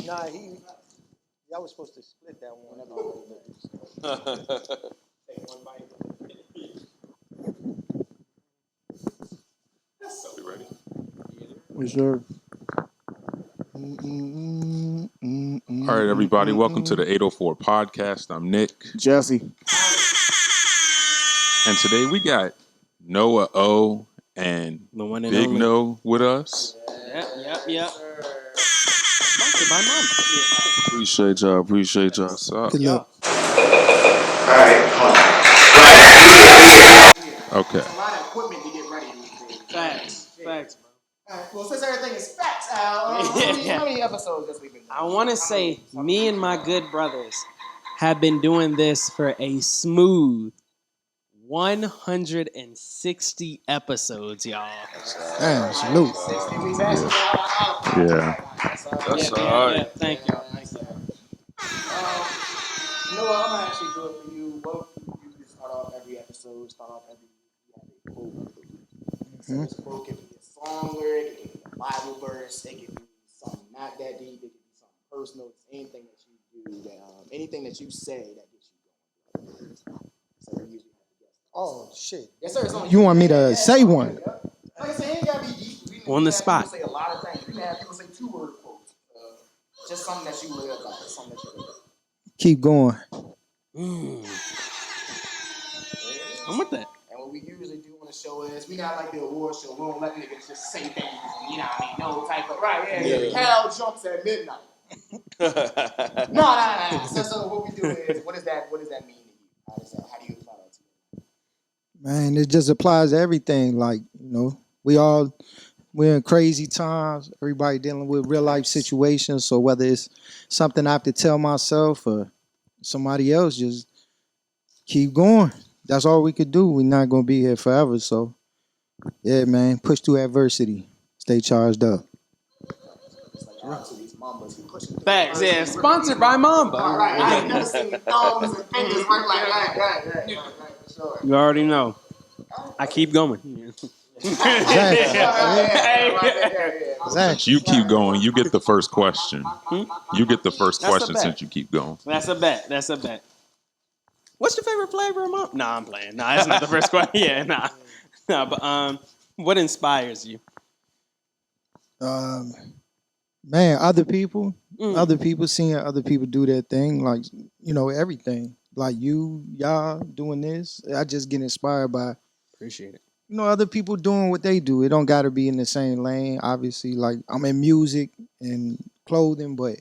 Nah, y'all was supposed to split that one. Take one bite. You ready? We sure. All right, everybody. Welcome to the 804 podcast. I'm Nick. Jesse. And today we got Noah O and Big only. No with us. Yep. Sponsored by Mom. Appreciate y'all. So, Good luck. okay. A lot of equipment to get ready. Facts, bro. All right, well, since everything is facts, how many episodes has we been doing? I want to say me and my good brothers have been doing this for a smooth 160 episodes, y'all. Damn, salute. 60 weeks actually. Yeah. That's all right. Thank you. You know what? I'm gonna actually do it for you. What you can start off every episode, quote. So this quote can be a song lyric, it can be a Bible verse, it can be something not that deep, it can be something personal. It's anything that you do, anything that you say that gets you going. So we usually have to guess. Oh shit. Yes, sir. You want me to say one? Like I said, it ain't gotta be deep. On the spot. People say a lot of things. We can have people say 2-word quotes. Just something that you live by. Something that you live by. Keep going. I'm with that. And what we usually do on the show is we got like the award show. We don't let niggas just say things. And, you know what I mean? No type of hell jumps at midnight. No. So what we do is what does that mean to you? How do you apply that to you? Man, it just applies to everything. Like, we're in crazy times. Everybody dealing with real life situations. So whether it's something I have to tell myself or somebody else, just keep going. That's all we could do. We're not going to be here forever. So, yeah, man, push through adversity. Stay charged up. Facts, yeah. Sponsored by Mamba. All right. I ain't never seen thumbs and fingers work like that. Right. For sure. You already know. I keep going. Since you keep going, you get the first question. You get the first question since you keep going. That's a bet. What's your favorite flavor of Mamba? Nah, I'm playing. Nah, that's not the first question. Yeah, nah. But what inspires you? Man, other people seeing other people do their thing, like, everything. Like y'all doing this. I just get inspired by. Appreciate it. Other people doing what they do. It don't got to be in the same lane. Obviously, like I'm in music and clothing, but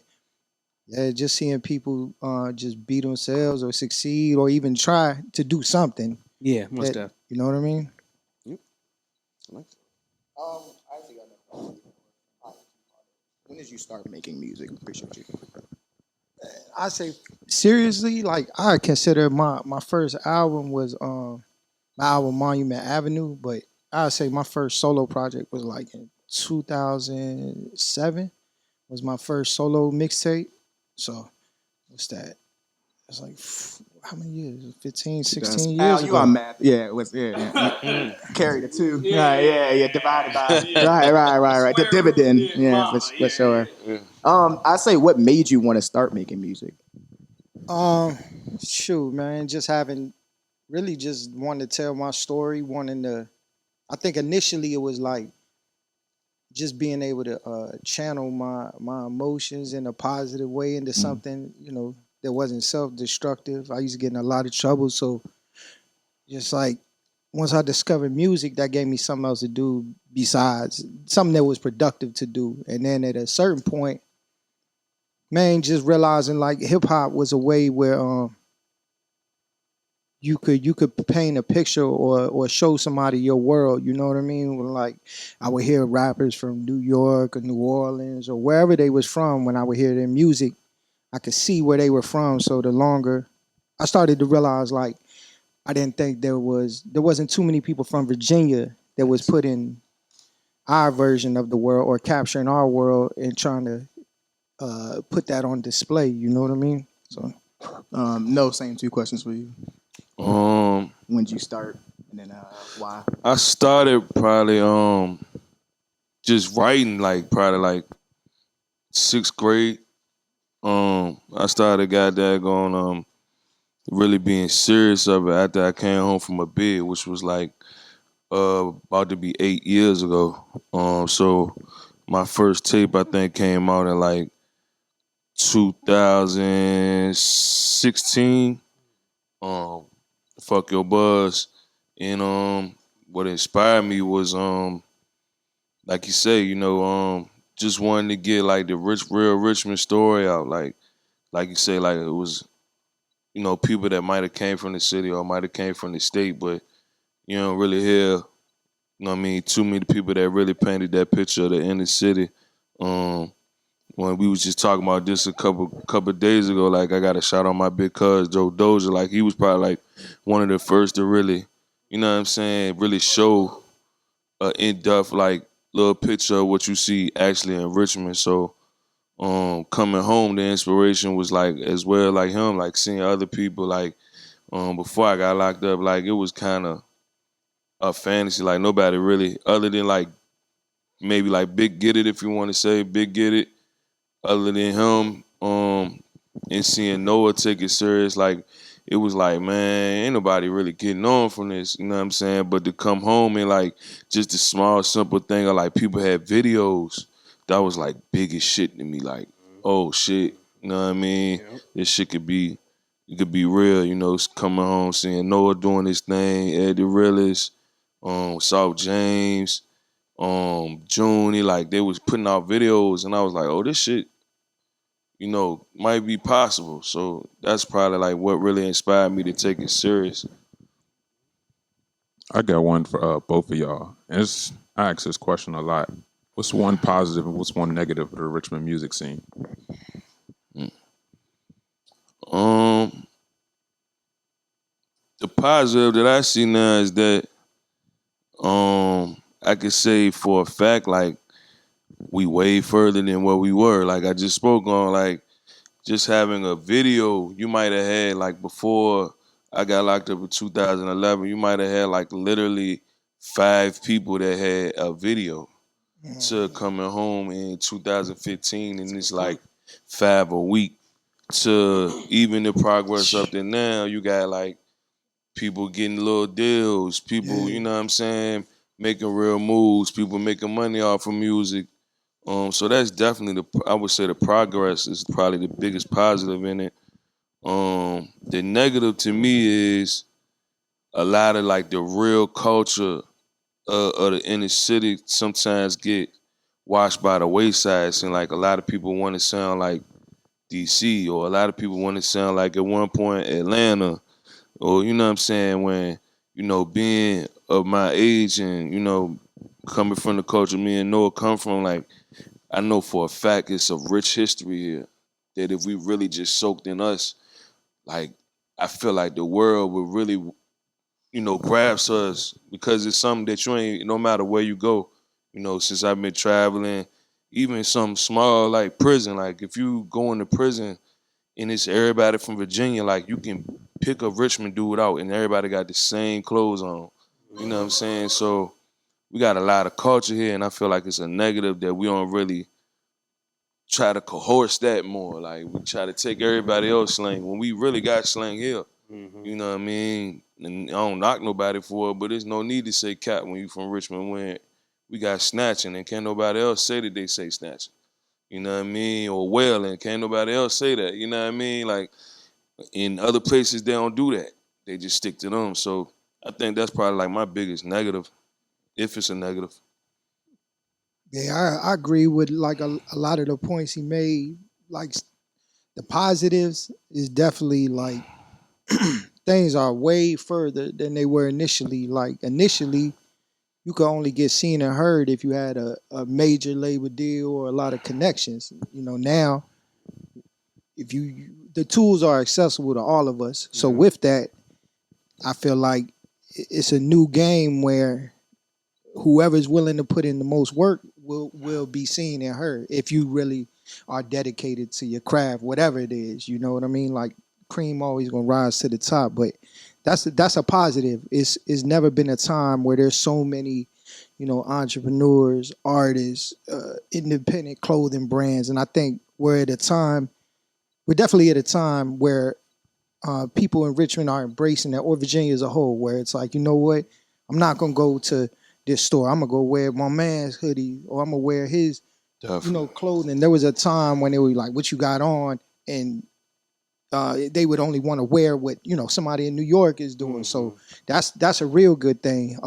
yeah, just seeing people just be themselves or succeed or even try to do something. Yeah, most definitely. You know what I mean? Yep. I actually got that question. When did you start making music? Appreciate you. I say seriously, like I consider my first album was my album Monument Avenue, but I'd say my first solo project was like in 2007 was my first solo mixtape. So what's that? It's like how many years? 15, 16 years ago. You on math. Yeah, it was carry the 2. Yeah, divided by right. The dividend. Yeah, for sure. I say what made you want to start making music? Shoot, man, just wanting to tell my story, I think initially it was like just being able to channel my emotions in a positive way into something, that wasn't self-destructive. I used to get in a lot of trouble. So just like once I discovered music, that gave me something else to do besides something that was productive to do. And then at a certain point, man, just realizing like hip hop was a way where you could paint a picture or show somebody your world, you know what I mean? Like I would hear rappers from New York or New Orleans or wherever they was from. When I would hear their music, I could see where they were from. So the longer I started to realize, like, I didn't think there wasn't too many people from Virginia that was putting our version of the world or capturing our world and trying to put that on display. You know what I mean? So, no, same 2 questions for you. When did you start, and then why? I started probably just writing, like probably like 6th grade. I started got that going really being serious of it after I came home from a bid, which was like about to be 8 years ago. So my first tape I think came out in like 2016. Um, Fuck Your Buzz, and what inspired me was like you say, just wanting to get like the real Richmond story out, like you say, like it was people that might have came from the city or might have came from the state, but you don't really hear, what I mean, too many people that really painted that picture of the inner city. Um, when we was just talking about this a couple days ago, like I got a shout on my big cuz Joe Doja, like he was probably like one of the first to really, really show a in-depth like little picture of what you see actually in Richmond. So coming home, the inspiration was like as well like him, like seeing other people like before I got locked up, like it was kind of a fantasy. Like nobody really, other than like maybe like Big Get It, if you want to say Big Get It, other than him, and seeing Noah take it serious, like it was like, man, ain't nobody really getting on from this, you know what I'm saying? But to come home and like just the small, simple thing of like people had videos, that was like biggest shit to me. Like, oh shit, you know what I mean? Yep. This shit could be, it could be real, coming home, seeing Noah doing his thing, Eddie Realist, South James, Junie, like they was putting out videos, and I was like, oh, this shit, might be possible. So that's probably like what really inspired me to take it serious. I got one for both of y'all. I ask this question a lot. What's one positive and what's one negative of the Richmond music scene? Um, the positive that I see now is that I could say for a fact, like we way further than what we were. Like I just spoke on, like just having a video you might have had like before I got locked up in 2011, you might have had like literally 5 people that had a video to coming home in 2015, and it's like 5 a week to even the progress up to now. You got like people getting little deals, people, you know what I'm saying, making real moves, people making money off of music. So that's definitely I would say the progress is probably the biggest positive in it. The negative to me is a lot of like the real culture of the inner city sometimes get washed by the wayside. And like a lot of people want to sound like DC, or a lot of people want to sound like at one point Atlanta, or you know what I'm saying, when, being of my age and, coming from the culture me and Noah come from, like I know for a fact it's a rich history here that if we really just soaked in us, like I feel like the world would really, grabs us, because it's something that you ain't, no matter where you go, since I've been traveling, even some small like prison, like if you go into prison and it's everybody from Virginia, like you can pick a Richmond dude out and everybody got the same clothes on. You know what I'm saying? So we got a lot of culture here, and I feel like it's a negative that we don't really try to coerce that more. Like we try to take everybody else slang when we really got slang here. You know what I mean? And I don't knock nobody for it, but there's no need to say cat when you from Richmond when we got snatching and can't nobody else say that they say snatching. You know what I mean? Or wailing, can't nobody else say that. You know what I mean? Like in other places they don't do that. They just stick to them. So I think that's probably like my biggest negative, if it's a negative. Yeah, I agree with like a lot of the points he made. Like the positives is definitely like things are way further than they were initially. Like initially, you could only get seen and heard if you had a major label deal or a lot of connections. Now if the tools are accessible to all of us. So with that, I feel like it's a new game where whoever's willing to put in the most work will be seen and heard if you really are dedicated to your craft, whatever it is. You know what I mean? Like cream always gonna rise to the top, but that's a positive. It's never been a time where there's so many, entrepreneurs, artists, independent clothing brands, and I think we're at a time we're definitely at a time where people in Richmond are embracing that, or Virginia as a whole, where it's like, you know what, I'm not gonna go to this store. I'm gonna go wear my man's hoodie, or I'm gonna wear his, Definitely. clothing. There was a time when they were like, "What you got on?" and they would only want to wear what somebody in New York is doing. So that's a real good thing.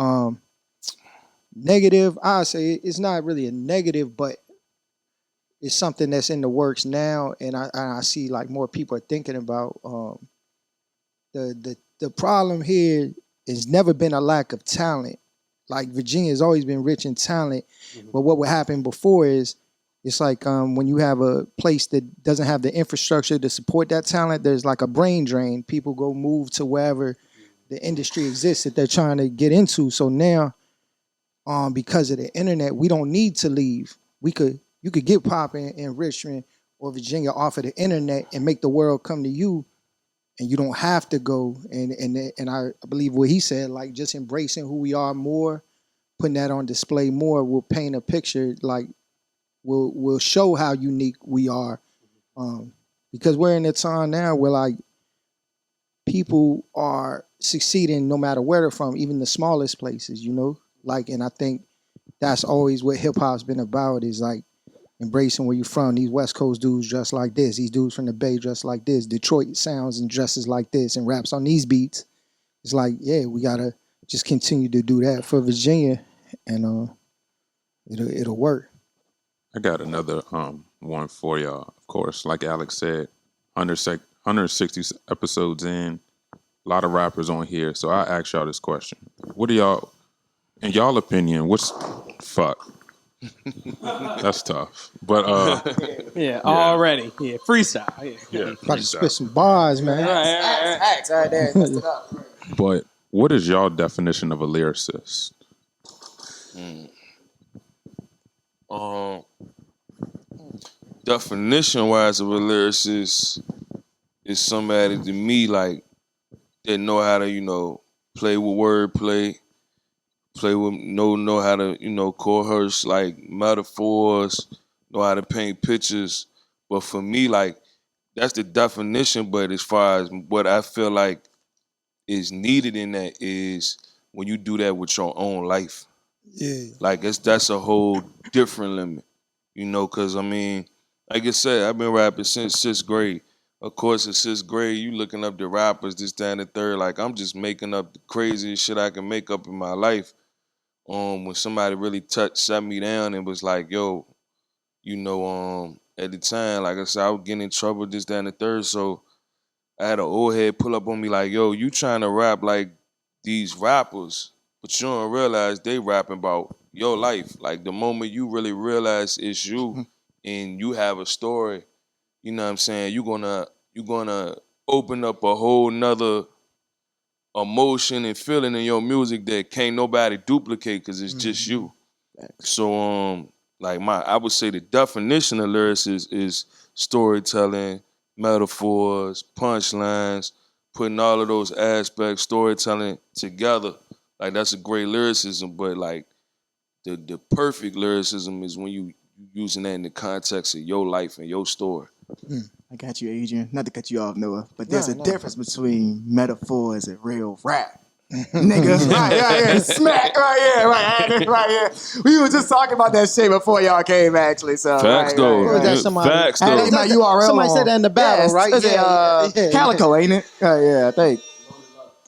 Negative, I say it's not really a negative, but it's something that's in the works now, and I see like more people are thinking about. The problem here has never been a lack of talent. Like Virginia has always been rich in talent, but what would happen before is it's like when you have a place that doesn't have the infrastructure to support that talent, there's like a brain drain. People go move to wherever the industry exists that they're trying to get into. So now, because of the internet, we don't need to leave. You could get popping in Richmond or Virginia off of the internet and make the world come to you, and you don't have to go. And I believe what he said, like just embracing who we are more, putting that on display more, will paint a picture. Like will show how unique we are, because we're in a time now where like people are succeeding no matter where they're from, even the smallest places. Like, and I think that's always what hip hop's been about, is like embracing where you're from. These West Coast dudes dress like this. These dudes from the Bay dress like this. Detroit sounds and dresses like this and raps on these beats. It's like, yeah, we gotta just continue to do that for Virginia, and it'll work. I got another one for y'all. Of course, like Alex said, 160 episodes in, a lot of rappers on here. So I ask y'all this question: what do y'all, in y'all opinion, what's fuck? That's tough, but already, freestyle, yeah, About to spit some bars, man. Facts, right there. Messed it up. But what is y'all definition of a lyricist? Definition wise of a lyricist is somebody to me like that know how to, play with wordplay, play with know how to, coerce like metaphors, know how to paint pictures. But for me, like that's the definition. But as far as what I feel like is needed in that is when you do that with your own life. Yeah. Like that's a whole different limit, because I mean, like I said, I've been rapping since 6th grade. Of course, in 6th grade, you looking up the rappers, this, that, and the third. Like I'm just making up the craziest shit I can make up in my life. When somebody really sat me down and was like, yo, at the time, like I said, I was getting in trouble, this, that, and the third. So I had an old head pull up on me like, yo, you trying to rap like these rappers, but you don't realize they rapping about your life. Like the moment you really realize it's you and you have a story, you know what I'm saying, you're gonna open up a whole nother emotion and feeling in your music that can't nobody duplicate because it's just you. So I would say the definition of lyrics is storytelling, metaphors, punchlines, putting all of those aspects, storytelling together. Like that's a great lyricism, but like the perfect lyricism is when you using that in the context of your life and your story. I got you, Adrian. Not to cut you off, Noah, but there's a difference between metaphors and real rap. Niggas, right here, smack, right here. We were just talking about that shit before y'all came, actually. So Facts though. Or is that somebody- Facts I though. think my URL. Somebody said that in the battle, right? Yeah. Calico, ain't it? Yeah, I think.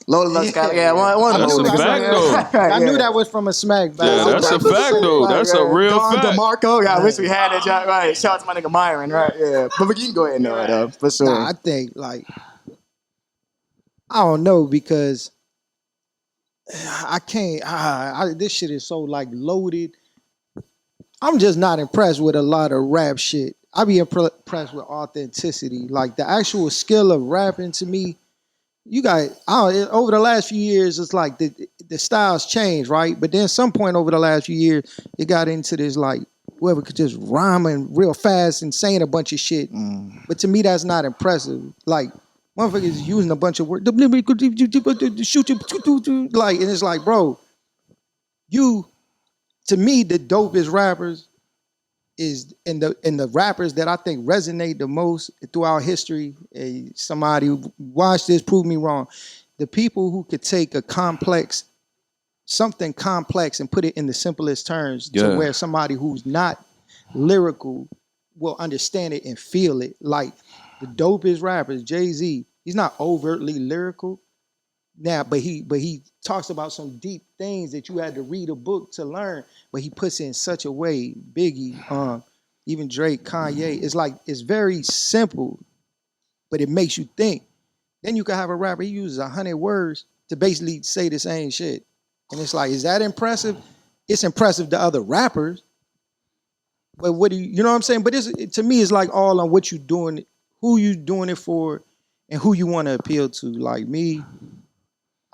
Lola Lux Calico. Yeah, one of That's those a niggas. fact though. I knew that was from a smack Yeah, battle. that's a fact though. That's a real Don fact. DeMarco. Yeah, I wish we had that job. Right. Shout out to my nigga Myron, right? Yeah. But you can go ahead and know it though, for sure. Nah, I think like I don't know, because I can't. This shit is so like loaded. I'm just not impressed with a lot of rap shit. I be impressed with authenticity, like the actual skill of rapping. To me, you got over the last few years, it's like the styles changed, right? But then some point over the last few years, it got into this like whoever could just rhyme and real fast and saying a bunch of shit. But to me, that's not impressive. Like motherfuckers using a bunch of words, like, and it's like, bro, to me, the dopest rappers is in the rappers that I think resonate the most throughout history. Somebody who watched this, prove me wrong. The people who could take something complex and put it in the simplest terms to Yeah. where somebody who's not lyrical will understand it and feel it. Like the dopest rappers, Jay-Z, he's not overtly lyrical now, but he talks about some deep things that you had to read a book to learn, but he puts it in such a way. Biggie, even Drake, Kanye, it's very simple, but it makes you think. Then you can have a rapper, he uses 100 words to basically say the same shit. And it's like, is that impressive? It's impressive to other rappers. But what do you know what I'm saying? But to me, it's like all on what you doing, who you doing it for, and who you want to appeal to. Like me,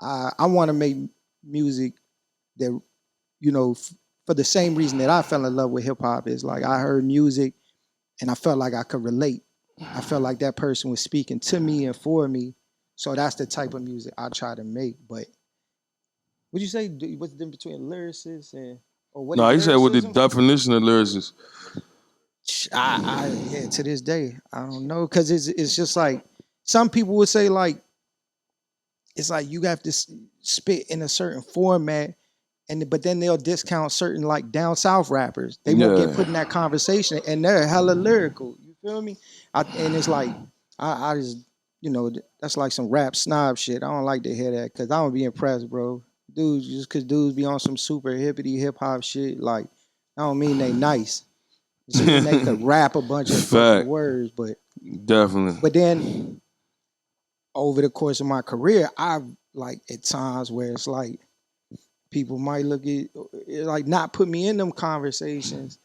I want to make music that, for the same reason that I fell in love with hip hop is like I heard music and I felt like I could relate. I felt like that person was speaking to me and for me. So that's the type of music I try to make. But would you say what's the difference between lyricist and or what? No, he said with the lyricism? definition of lyricist. Yeah, to this day, I don't know, because it's just like some people would say like it's like you have to spit in a certain format, but then they'll discount certain like down south rappers. They won't get put in that conversation, and they're hella lyrical. You feel me? And it's like I just that's like some rap snob shit. I don't like to hear that because I don't be impressed, bro. Dudes, just because dudes be on some super hippity hip hop shit, like I don't mean they nice. It's just when they could rap a bunch of fucking words, but definitely. But then over the course of my career, I've like at times where it's like people might look at like not put me in them conversations.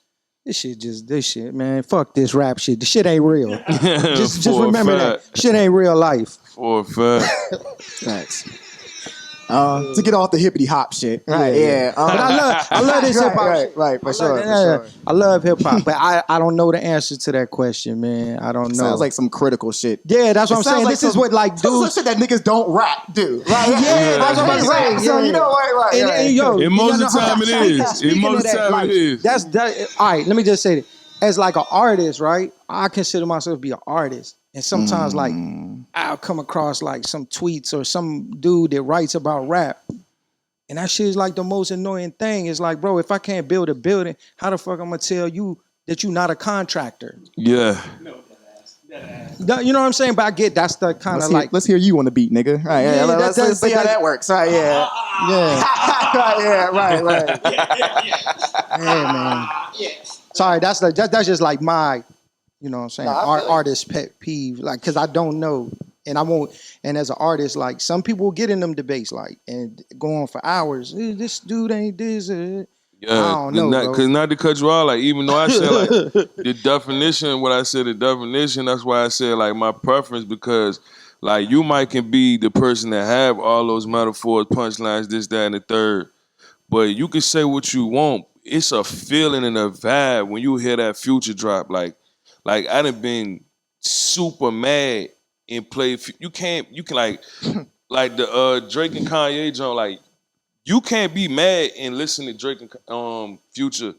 This shit, man. Fuck this rap shit. The shit ain't real. just remember that. Shit ain't real life. For a fact. Thanks. To get off the hippity hop shit, right? Yeah. But I love this hip hop. Right, for sure. I love hip hop, but I don't know the answer to that question, man. I don't know. Sounds like some critical shit. Yeah, that's what I'm saying. Like this is what like dudes. Some shit that niggas don't rap do. Right? Yeah, that's what I'm saying. So you know what? Right. And yo, And most of the hold time on. it is. Speaking And most of of the that, time like, it is. That's that. All right, let me just say that. As like an artist, right? I consider myself to be an artist, and sometimes like I'll come across like some tweets or some dude that writes about rap. And that shit is like the most annoying thing. It's like, bro, if I can't build a building, how the fuck I'm gonna tell you that you're not a contractor? Yeah. You know what I'm saying? But I get that's the kind of like. Let's hear you on the beat, nigga. Right? Yeah, let's see how that works. Right? Yeah. Right. Yeah, man. Sorry, that's just like my, you know what I'm saying, artist pet peeve. Like, cause I don't know. And I won't. And as an artist, like some people get in them debates, like and go on for hours. This dude ain't this. Yeah, I don't know, bro. Because not to cut you out, like even though I said like the definition, that's why I said like my preference because like you might can be the person that have all those metaphors, punchlines, this, that, and the third, but you can say what you want. It's a feeling and a vibe when you hear that Future drop. Like I done been super mad and play. You can like the Drake and Kanye joint. Like you can't be mad and listen to Drake and Future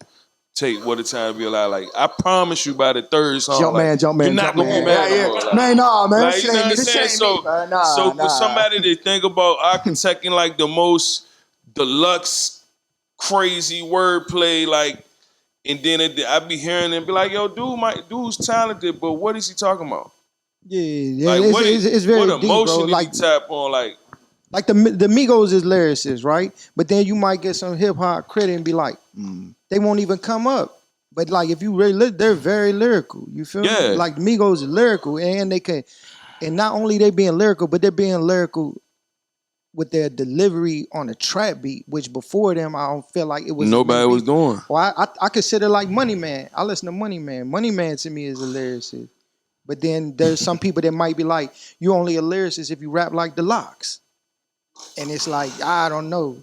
take What a Time to Be Alive. Like I promise you, by the third song, jump man, you're not gonna be mad no more. Like, man, nah, man. Like, you know what I'm saying? So for somebody to think about architecting like the most deluxe, crazy wordplay, like, and then I be hearing and be like, yo, dude's talented, but what is he talking about? Yeah. Like, It's very what deep, bro. emotion Like did he tap on? Like the Migos is lyricists, right? But then you might get some hip hop critic and be like, they won't even come up. But like if you really they're very lyrical. You feel me? Like the Migos is lyrical, and they can, and not only they being lyrical, but they're being lyrical with their delivery on a trap beat, which before them I don't feel like it was nobody was doing. Well, I consider like Money Man. I listen to Money Man. Money Man to me is a lyricist. But then there's some people that might be like, you only a lyricist if you rap like the Locks. And it's like, I don't know.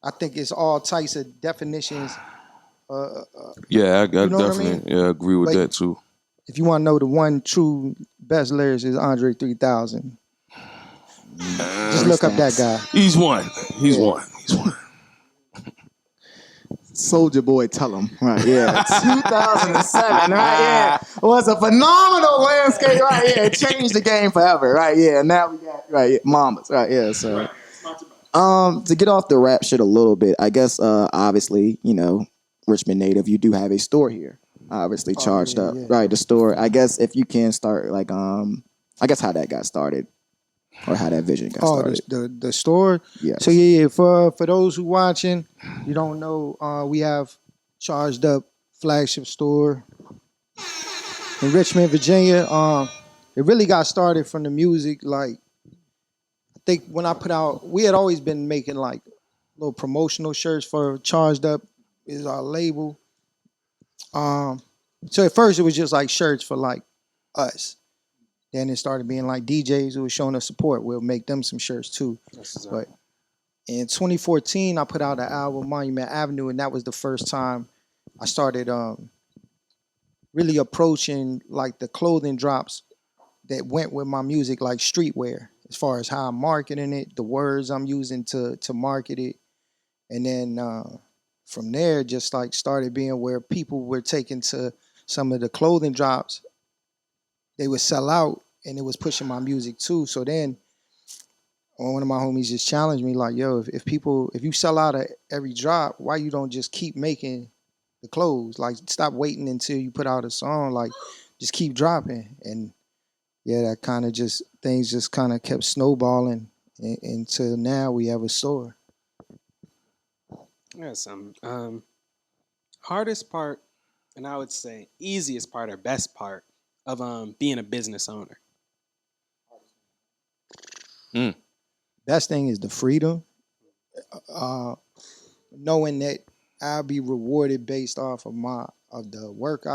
I think it's all types of definitions. Yeah, I definitely what I mean? Yeah, I agree with that too. If you want to know the one true best lyricist is Andre 3000. Just look up that guy. He's one. He's one. Soldier Boy Tell 'em, right? Yeah, 2007, right? Yeah, was a phenomenal landscape, right? Yeah, it changed the game forever, right? Yeah, now we got right, yeah, Mamas, right? Yeah, so to get off the rap shit a little bit, I guess obviously, Richmond native, you do have a store here, obviously charged up, yeah. right? The store. I guess if you can start like I guess how that got started or how that vision got Oh, started. the store. Yes. So yeah, for those who watching, you don't know, we have charged up flagship store in Richmond, Virginia. It really got started from the music. Like I think when I put out, we had always been making like little promotional shirts for Charged Up is our label. So at first it was just like shirts for like us. Then it started being like DJs who were showing us support. We'll make them some shirts too. But in 2014, I put out an album, Monument Avenue, and that was the first time I started really approaching like the clothing drops that went with my music, like streetwear, as far as how I'm marketing it, the words I'm using to market it, and then from there, just like started being where people were taking to some of the clothing drops. They would sell out, and it was pushing my music too. So then one of my homies just challenged me like, yo, if you sell out at every drop, why you don't just keep making the clothes? Like, stop waiting until you put out a song. Like, just keep dropping. And yeah, that kind of just, things just kind of kept snowballing until now we have a store. Yeah, some hardest part, and I would say easiest part or best part of being a business owner. Best thing is the freedom. Knowing that I'll be rewarded based off of the work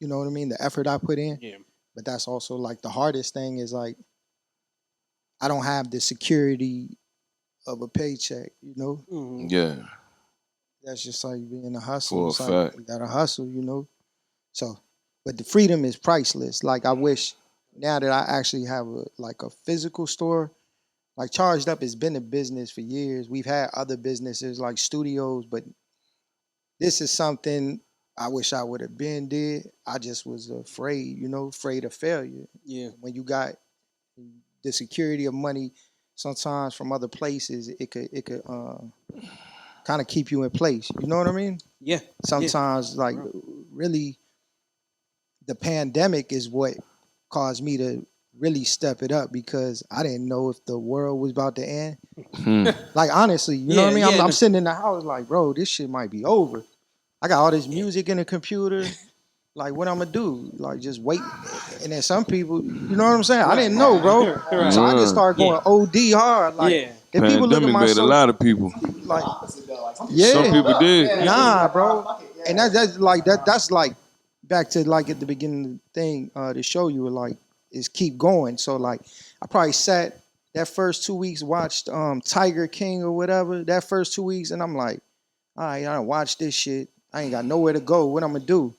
you know what I mean, the effort I put in. Yeah. But that's also like the hardest thing is like I don't have the security of a paycheck, you know? Mm-hmm. Yeah. That's just like being a hustle. For a It's like fact. you gotta hustle, you know? So but the freedom is priceless. Like I wish now that I actually have a physical store, like Charged Up has been a business for years. We've had other businesses like studios, but this is something I wish I would have been did. I just was afraid, afraid of failure. Yeah. When you got the security of money, sometimes from other places, it could kind of keep you in place. You know what I mean? Yeah. Sometimes, like really, the pandemic is what caused me to really step it up because I didn't know if the world was about to end. Like honestly, you know what I mean? I'm sitting in the house like, bro, this shit might be over. I got all this music in the computer. Like, what I'm gonna do? Like, just wait. And then some people, you know what I'm saying? I didn't know, bro. So I just started going OD hard. Like, if people look at Pandemic my made a social, lot of people. like, Some yeah, people did. nah, bro. And that's like That's like back to like at the beginning of the thing to show you like is keep going. So like, I probably sat that first 2 weeks, watched Tiger King or whatever. That first 2 weeks, and I'm like, all right, I don't watch this shit. I ain't got nowhere to go. What I'm gonna do?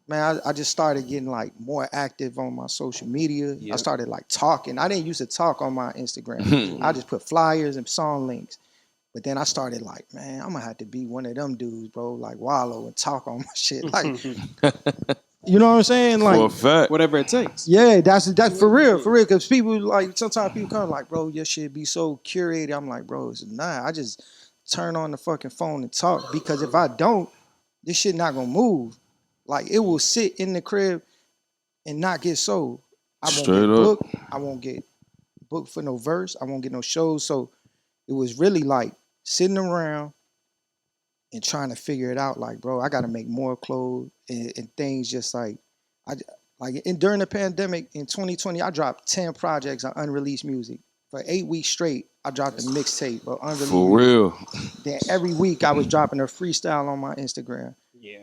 Man, I just started getting like more active on my social media. Yep. I started like talking. I didn't used to talk on my Instagram. I just put flyers and song links. But then I started like, man, I'm gonna have to be one of them dudes, bro, like wallow and talk on my shit. Like, you know what I'm saying? Like, For a fact. Whatever it takes. yeah, that's for real. Because people like sometimes people come like, bro, your shit be so curated. I'm like, bro, it's not. I just turn on the fucking phone and talk because if I don't, this shit not gonna move. Like it will sit in the crib and not get sold. I won't Straight get up. booked. I won't get booked for no verse. I won't get no shows. So it was really like sitting around and trying to figure it out. Like, bro, I got to make more clothes and things. Just like during the pandemic in 2020, I dropped 10 projects of unreleased music for 8 weeks straight. I dropped a mixtape of unreleased. For real. Then every week I was dropping a freestyle on my Instagram. Yeah,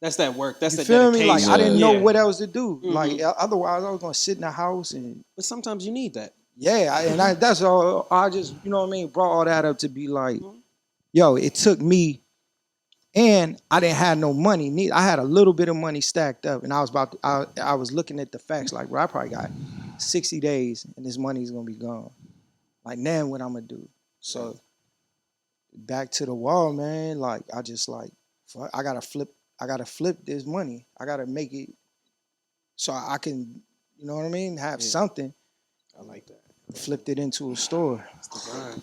That's that work. That's you the feel dedication. me? Like I didn't know Yeah. what else to do. Mm-hmm. Like otherwise, I was gonna sit in the house and. But sometimes you need that. Yeah, that's all. I just, you know what I mean, brought all that up to be like, yo, it took me, and I didn't have no money. I had a little bit of money stacked up, and I was looking at the facts. Like, bro, I probably got 60 days, and this money's gonna be gone. Like, now what I'm gonna do? So back to the wall, man. Like I just like fuck, I gotta flip this money. I gotta make it so I can, you know what I mean, have Yeah. something. I like that. Flipped it into a store. It's the grind.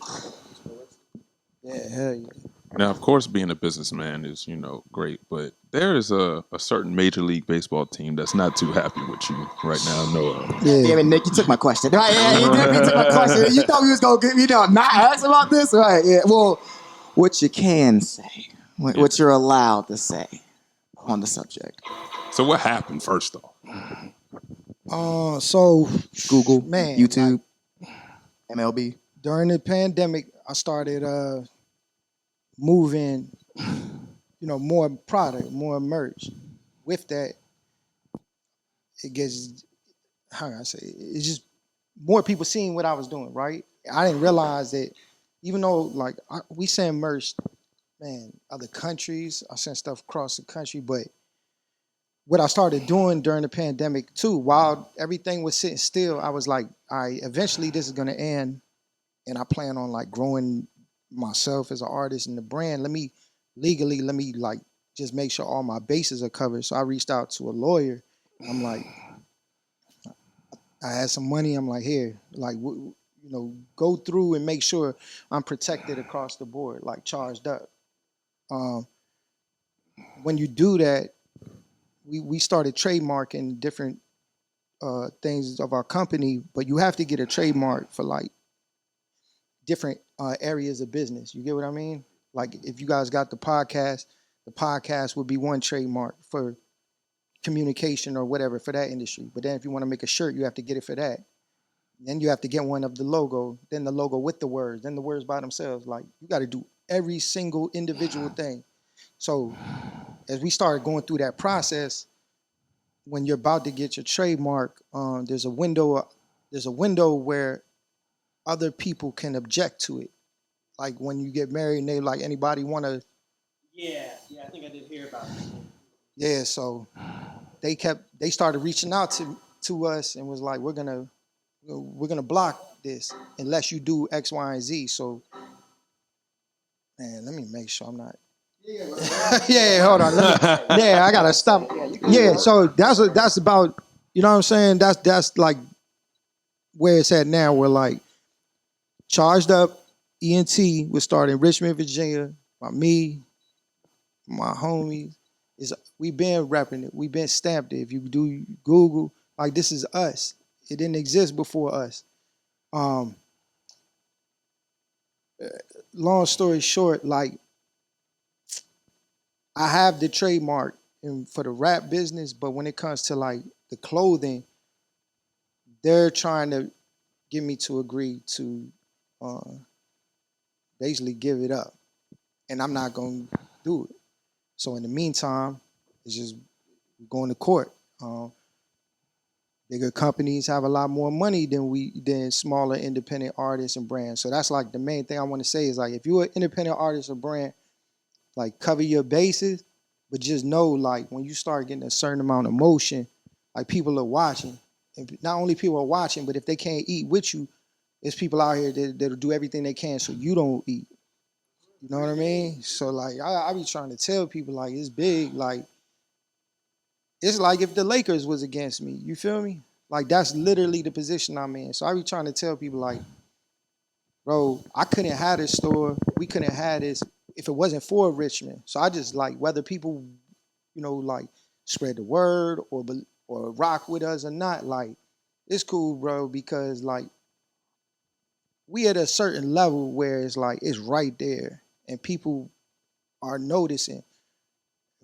Yeah, hell yeah. Now, of course, being a businessman is, great, but there is a certain Major League Baseball team that's not too happy with you right now, Noah. Damn it, Nick, you took my question. Right, yeah, you definitely took my question. You thought we was gonna get not ask about this, right? Yeah. Well, what you can say, what you're allowed to say on the subject. So what happened first off? So Google, man, YouTube, like, MLB. during the pandemic, I started moving, more product, more merch. With that, it gets how can I say it's just more people seeing what I was doing, right? I didn't realize that even though like we send merch, man, other countries, I sent stuff across the country, but what I started doing during the pandemic too, while everything was sitting still, I was like, eventually this is gonna end, and I plan on like growing myself as an artist and the brand. Let me like just make sure all my bases are covered. So I reached out to a lawyer. I'm like, I had some money. I'm like, here, like, go through and make sure I'm protected across the board, like charged up. Um, when you do that, we started trademarking different things of our company, but you have to get a trademark for like different areas of business. You get what I mean? Like if you guys got the podcast would be one trademark for communication or whatever for that industry. But then if you want to make a shirt, you have to get it for that. Then you have to get one of the logo, then the logo with the words, then the words by themselves. Like you got to do every single individual thing. So as we started going through that process, when you're about to get your trademark, there's a window. There's a window where other people can object to it. Like when you get married, and they like anybody want to. Yeah, I think I did hear about that. Yeah, so they started reaching out to us and was like, we're gonna block this unless you do X, Y, and Z. So, man, let me make sure I'm not. Yeah, hold on. I gotta stop. Yeah, so that's about, you know what I'm saying. That's like where it's at now. We're like charged up. ENT was started in Richmond, Virginia. By me, my homies. We've been rapping it. We've been stamped it. If you do Google, like this is us. It didn't exist before us. Um, long story short, like I have the trademark for the rap business, but when it comes to like the clothing, they're trying to get me to agree to uh, basically give it up, and I'm not gonna do it. So in the meantime, it's just going to court. Bigger companies have a lot more money than smaller independent artists and brands. So that's like the main thing I want to say is like if you're an independent artist or brand, like cover your bases, but just know like when you start getting a certain amount of motion, like people are watching. And not only people are watching, but if they can't eat with you, there's people out here that'll do everything they can so you don't eat. You know what I mean? So like I be trying to tell people like it's big, like it's like if the Lakers was against me, you feel me? Like that's literally the position I'm in. So I be trying to tell people like, bro, I couldn't have this store. We couldn't have this if it wasn't for Richmond. So I just like whether people, like spread the word or rock with us or not, like it's cool, bro, because like we at a certain level where it's like it's right there and people are noticing.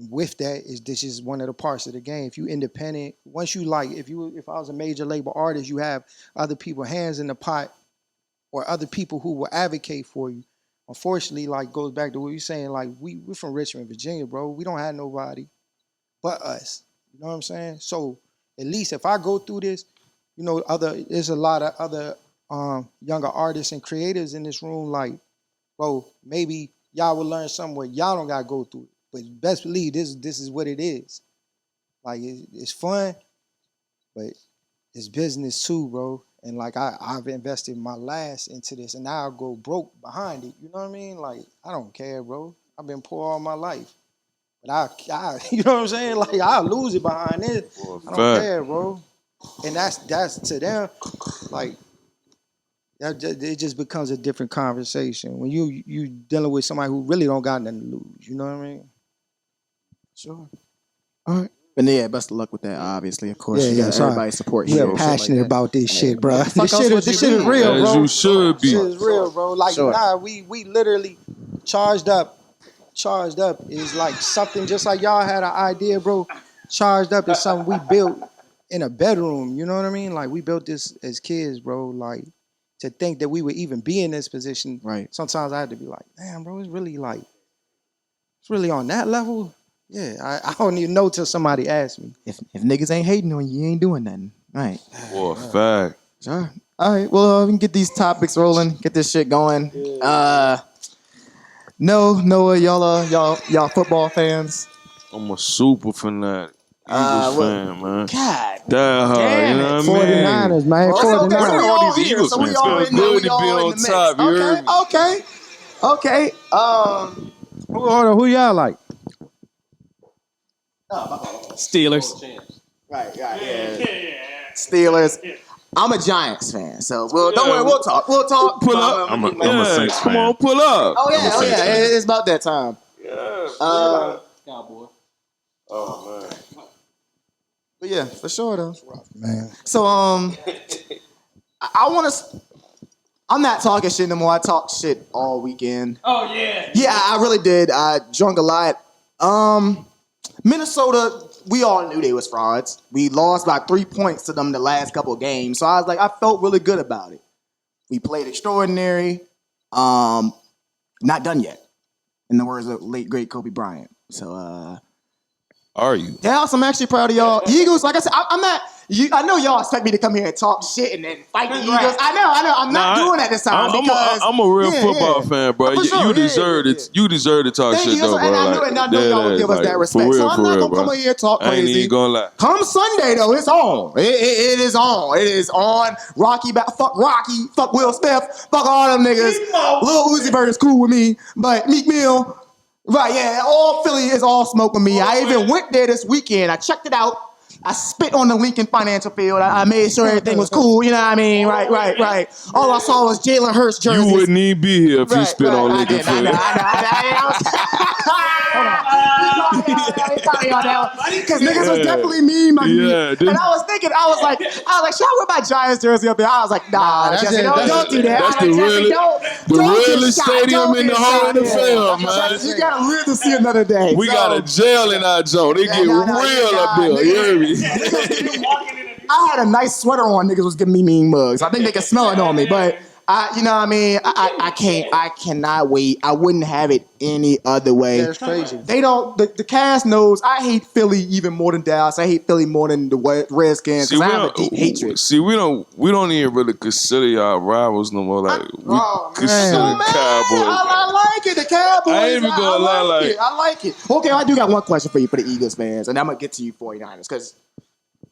With that is this is one of the parts of the game. If you independent, once you like, if I was a major label artist, you have other people hands in the pot or other people who will advocate for you. Unfortunately, like goes back to what you're saying, like we're from Richmond, Virginia, bro. We don't have nobody but us. You know what I'm saying? So at least if I go through this, there's a lot of other younger artists and creators in this room, like, bro, maybe y'all will learn somewhere. Y'all don't gotta go through it. But best believe this is what it is. Like it's fun, but it's business too, bro. And like I've invested my last into this, and now I'll go broke behind it. You know what I mean? Like I don't care, bro. I've been poor all my life, but I you know what I'm saying? Like I'll lose it behind it. I don't care, bro. And that's to them, like it just becomes a different conversation when you dealing with somebody who really don't got nothing to lose. You know what I mean? Sure. All right. But yeah, best of luck with that. Obviously, of course, Yeah, you yeah, got sorry. everybody support We you. are passionate about this shit, bro. what the fuck This else shit, would this you shit is be? real, As bro. you should be. Shit is real, bro. Like Sure. nah, we literally charged up is like something just like y'all had an idea, bro. Charged up is something we built in a bedroom. You know what I mean? Like we built this as kids, bro. Like to think that we would even be in this position. Right. Sometimes I had to be like, damn, bro, it's really on that level. Yeah, I don't even know till somebody asks me. If niggas ain't hating on you, you ain't doing nothing. Right. For a fact. Sure. All right. Well, we can get these topics rolling. Get this shit going. Noah, y'all football fans. I'm a super fanatic. Eagles fan, man. God. Die hard, damn you know it. what I mean? 49ers, man. Well, so, okay, so 49ers. we All all these here. Eagles So we fans all feel in there. good We to be all in on the mix. top, you heard me? Okay. Hold on, who y'all like? Steelers. Right, yeah. Steelers. I'm a Giants fan, so don't worry, we'll talk. Pull up. I'm a Saints Come fan. on, pull up. Oh yeah, I'm a Saints fan. it's about that time. Cowboy. Oh, man. But yeah, for sure though. Man. So I want to. I'm not talking shit no more. I talked shit all weekend. Oh yeah. Yeah, I really did. I drunk a lot. Minnesota, we all knew they was frauds. We lost by 3 points to them the last couple of games. So I was like, I felt really good about it. We played extraordinary. Not done yet. In the words of late great Kobe Bryant. So Are you? Dallas, I'm actually proud of y'all. Eagles, like I said, I'm not. I know y'all expect me to come here and talk shit and then fight the Eagles. I know. I'm not doing that this time because I'm a real football fan, bro. For sure, You deserve it. You deserve to talk Thank shit, you. though, bro. And I know y'all will give us that respect. So I'm not gonna come here and talk I ain't crazy. even gonna lie. Come Sunday though, it's on. It is on. It is on. Fuck Rocky. Fuck Will Smith. Fuck all them niggas. Lil Uzi Vert is cool with me, but Meek Mill. Right, yeah, all Philly is all smoke with me. I even went there this weekend. I checked it out. I spit on the Lincoln Financial Field. I made sure everything was cool. You know what I mean? Right. All I saw was Jalen Hurts jerseys. You wouldn't even be here if you spit on Lincoln Field. Because niggas was definitely mean by me. And I was like, should I wear my Giants jersey up there? I was like, nah, Jesse, don't do that. That's the realest stadium in the whole NFL, man. You gotta live to see another day. We got a jail in our zone. They get real up there. You hear me? I had a nice sweater on. Niggas was giving me mean mugs. I think they can smell it on me, but you know what I mean? I cannot wait. I wouldn't have it any other way. That's crazy. They don't. The cast knows I hate Philly even more than Dallas. I hate Philly more than the Redskins because I have a deep hatred. See, we don't even really consider y'all rivals no more. Like we consider Cowboys. I like it. The Cowboys. I ain't even gonna lie. I like it. Okay, I do got one question for you for the Eagles fans, and I'm gonna get to you 49ers because.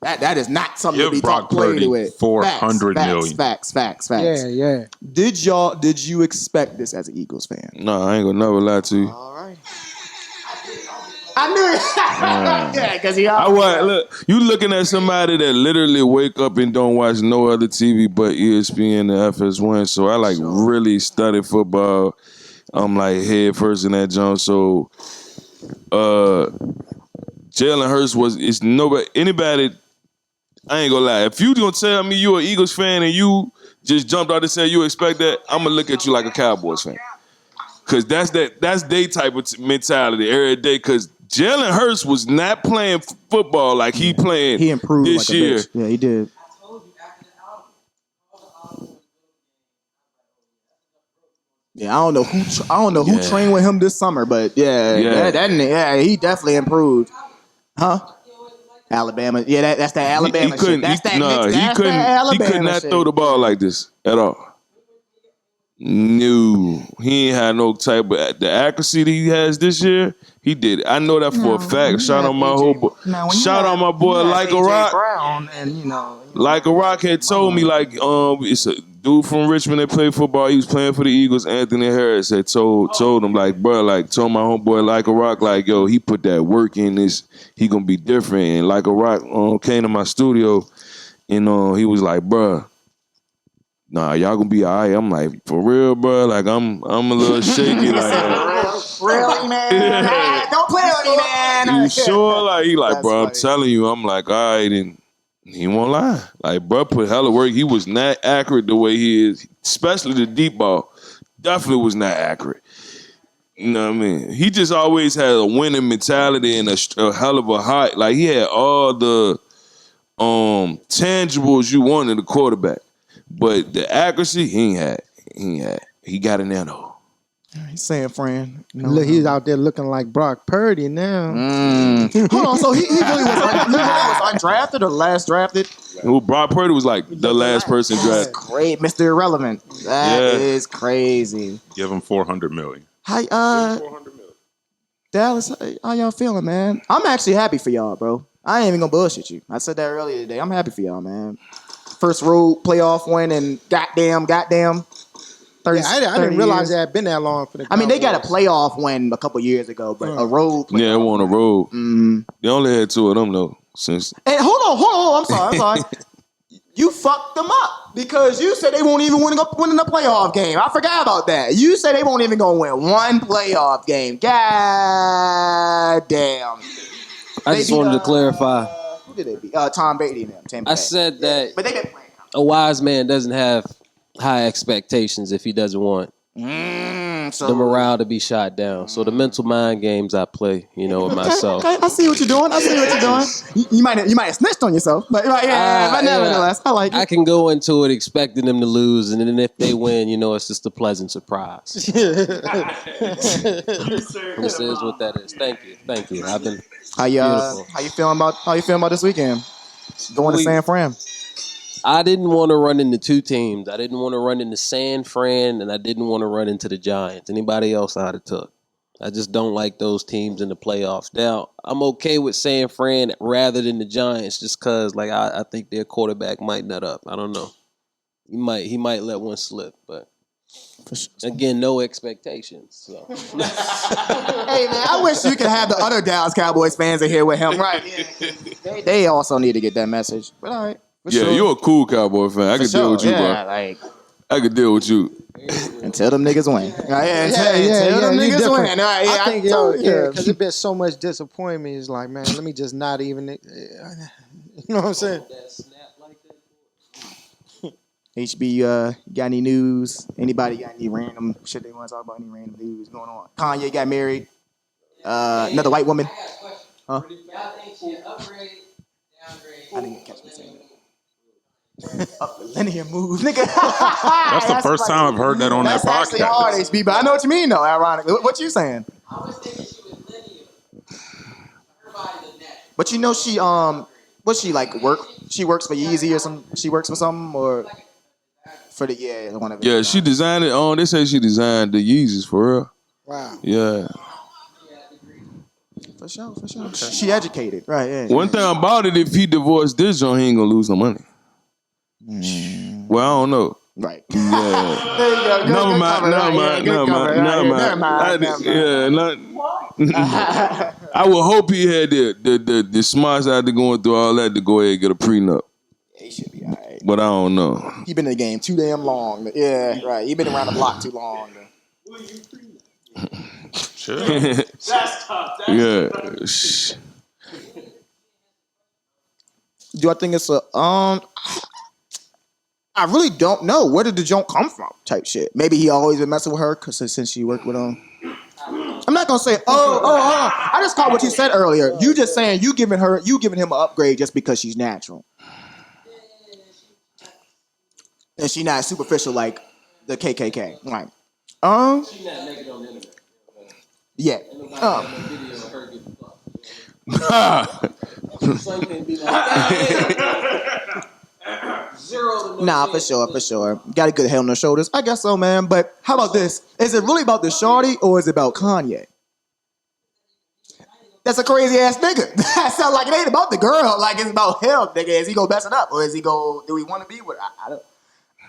That is not something to be Brock played Purdy with. 400 million. Facts. Yeah. Did you expect this as an Eagles fan? No, I ain't gonna never lie to you. All right. I knew it. Yeah, because Look, you looking at somebody that literally wake up and don't watch no other TV but ESPN and FS1. So I really study football. I'm like head first in that joint. So Jalen Hurts anybody. I ain't gonna lie. If you gonna tell me you an Eagles fan and you just jumped out and said you expect that, I'm gonna look at you like a Cowboys fan. Cause that's their type of mentality every day. Cause Jalen Hurts was not playing football like he playing. He improved this like year. A bitch. Yeah, he did. Yeah, I don't know who trained with him this summer, but he definitely improved. Huh? Alabama. Yeah, that's that Alabama shit. That's that he could not throw the ball like this at all. No, he ain't had no type of the accuracy that he has this year. He did it. I know that for a fact. Shout out my whole boy. Shout out my boy Like a Rock. Brown and Like a Rock had told me like it's a dude from Richmond that played football. He was playing for the Eagles. Anthony Harris had told him like, bro, like told my homeboy Like a Rock like, yo, he put that work in this. He gonna be different. And Like a Rock came to my studio and he was like, bro, nah, y'all gonna be all right. I'm like, for real, bro. Like I'm a little shaky. Like, really, man? Don't play with me, man. you sure? Like he like, That's bro, I'm funny. telling you. I'm like, all right, and he won't lie. Like, bro, put hella work. He was not accurate the way he is, especially the deep ball. Definitely was not accurate. You know what I mean? He just always had a winning mentality and a hell of a heart. Like he had all the tangibles you want in a quarterback. But the accuracy, he ain't had. He got in there though. He's saying, friend. Look, he's out there looking like Brock Purdy now. Hold on, so he really was undrafted or last drafted? Who Brock Purdy was like the last person That's drafted. great, Mr. Irrelevant. That is crazy. Give him $400 million. Hi, Dallas, how y'all feeling, man? I'm actually happy for y'all, bro. I ain't even gonna bullshit you. I said that earlier today. I'm happy for y'all, man. First road playoff win and goddamn. 30, Yeah, I 30 didn't realize years. it had been that long for the I mean, they got a Cowboys. playoff win a couple years ago, but a road playoff. Yeah, it won a road. Mm. They only had two of them though. Since Hey, hold on. I'm sorry. You fucked them up because you said they won't even win a playoff game. I forgot about that. You said they won't even go win one playoff game. God damn. I just wanted to clarify. Who did they beat? Tom Brady and them. Tampa I Bay. said that But they didn't play. a wise man doesn't have high expectations if he doesn't want So the morale to be shot down. So the mental mind games I play, with myself. Okay, I see what you're doing. You might have snitched on yourself, but but nevertheless, I like it. I can go into it expecting them to lose, and then if they win, it's just a pleasant surprise. This is what that is. Thank you. I've been How you feeling about this weekend? Going to San Fran. I didn't want to run into two teams. I didn't want to run into San Fran, and I didn't want to run into the Giants. Anybody else I'd have took. I just don't like those teams in the playoffs. Now, I'm okay with San Fran rather than the Giants just because, I think their quarterback might nut up. I don't know. He might let one slip, but again, no expectations. So. Hey, man, I wish you could have the other Dallas Cowboys fans in here with him. Right. Yeah. They also need to get that message. But all right. yeah, you're a cool Cowboy fan. I can deal with you, bro. I can deal with you. Until them niggas win. Until them you niggas different. win. Right, I think, told you. because it's been so much disappointment. It's like, man, let me just not even, you know what I'm saying? HB, you got any news? Anybody got any random shit they want to talk about? Any random news going on? Kanye got married. Another white woman. Huh? I didn't catch me saying that. Up millennium move, nigga. That's the first time I've heard that on that That's actually podcast. hard, HB, but I know what you mean, though, ironically. What you saying? I was thinking she was linear. Her body was natural. But she, what's she like, work? She works for Yeezy or some, she works for something, or for the, one of it. Yeah, she designed it. They say she designed the Yeezys for real. Wow. Yeah. For sure. Okay. She educated, right, yeah. One thing about it, if he divorced this joint, he ain't gonna lose no money. Well, I don't know. Right. Yeah. There you go. Never mind. I would hope he had the smarts after going through all that to go ahead and get a prenup. He should be all right. But I don't know. He been in the game too damn long. Yeah, right. He been around the block too long. Sure. That's tough. Yeah. Do I think it's a I really don't know. Where did the joint come from? Type shit. Maybe he always been messing with her since she worked with him. I'm not gonna say, I just caught what you said earlier. You just saying you giving him an upgrade just because she's natural. And she not superficial like the KKK. Right. She's not naked on the internet. Yeah. Son can be like, zero to Nah, for sure. Got a good head on the shoulders. I guess so, man. But how about this? Is it really about the shorty or is it about Kanye? That's a crazy ass nigga. That sounds like it ain't about the girl. Like it's about him, nigga. Is he gonna mess it up or is he go? Do we want to be with?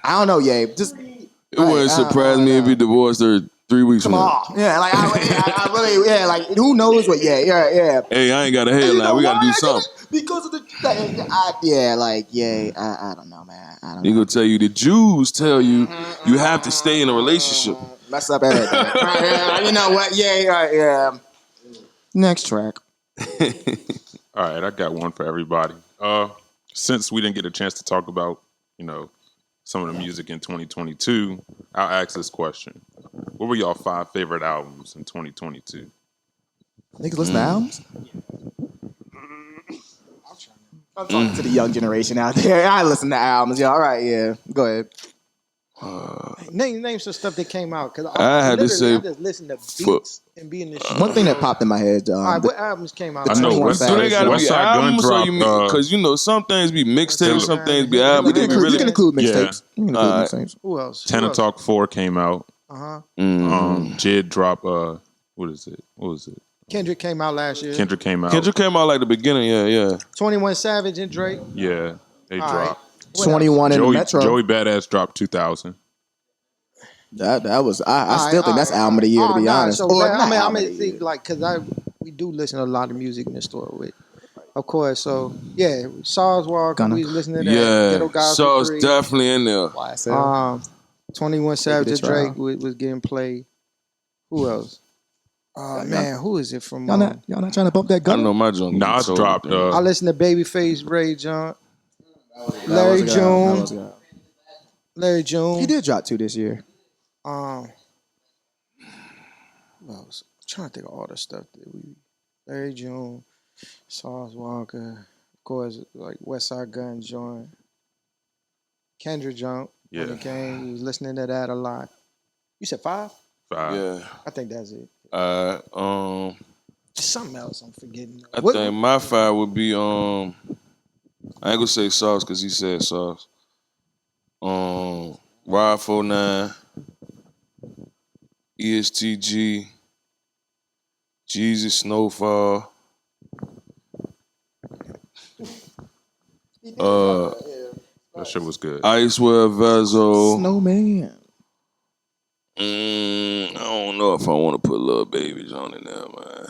I don't know, yeah. Just It wouldn't surprise me if he divorced her 3 weeks come from now. on, yeah. Like I really, yeah. Like who knows what? Yeah. Hey, I ain't got a headline. We gotta do something. Because of the, I don't know, man. I don't He know. gonna tell you the Jews tell you you have to stay in a relationship. Mess up everything. You know what? Yeah. Next track. All right, I got one for everybody. Since we didn't get a chance to talk about, some of the music in 2022, I'll ask this question: what were y'all 5 favorite albums in 2022? Niggas listen to albums? I'm talking to the young generation out there. I listen to albums. Yeah, all right, yeah. Go ahead. Name some stuff that came out because I had to say I just listen to beats and be in the shit. One thing that popped in my head. All right, what albums came out? the I know 21 West Savage. Do they gotta West be Side Gun albums or dropped, you mean? Because some things be mixtapes, some things be albums. You They can be include, really. you can include Yeah. mixtapes. You can include Alright. mixtapes. Who else? Tenor Talk 4 came out. Uh-huh. Jid dropped. What is it? What was it? Kendrick came out last year. Kendrick came out. Kendrick came out like the beginning, yeah. 21 Savage and Drake. Yeah, they All right. dropped. What 21 in the Joey Metro. Badass dropped 2000. That was. I still think that's album of the year, to be honest. So Or I'm not gonna album of the think year. like because we do listen to a lot of music in the store with, of course. So yeah, Sauce Walker, Gunna. we was listening to that. Yeah, Ghetto Guys so for it's Free. definitely in there. YSL. 21 Savage and it trial. Drake was getting played. Who else? Man, who is it from? Y'all not trying to bump that I gun? know my junk. Nas dropped. I listen to Babyface, Ray John, Larry June. Larry June. He did drop 2 this year. Who else? I'm trying to think of all the stuff that we. Larry June, Sauce Walker, of course, like West Side Gun joint. Kendrick jump when Yeah. it came. We was listening to that a lot. You said 5? 5. Yeah. I think that's it. Just something else I'm forgetting. I think my 5 would be I ain't gonna say Sauce because he said Sauce. Rod 49, ESTG, Jesus Snowfall. That shit was good. Icewell Vezo. Snowman. I don't know if I want to put Lil Babies on it now, man.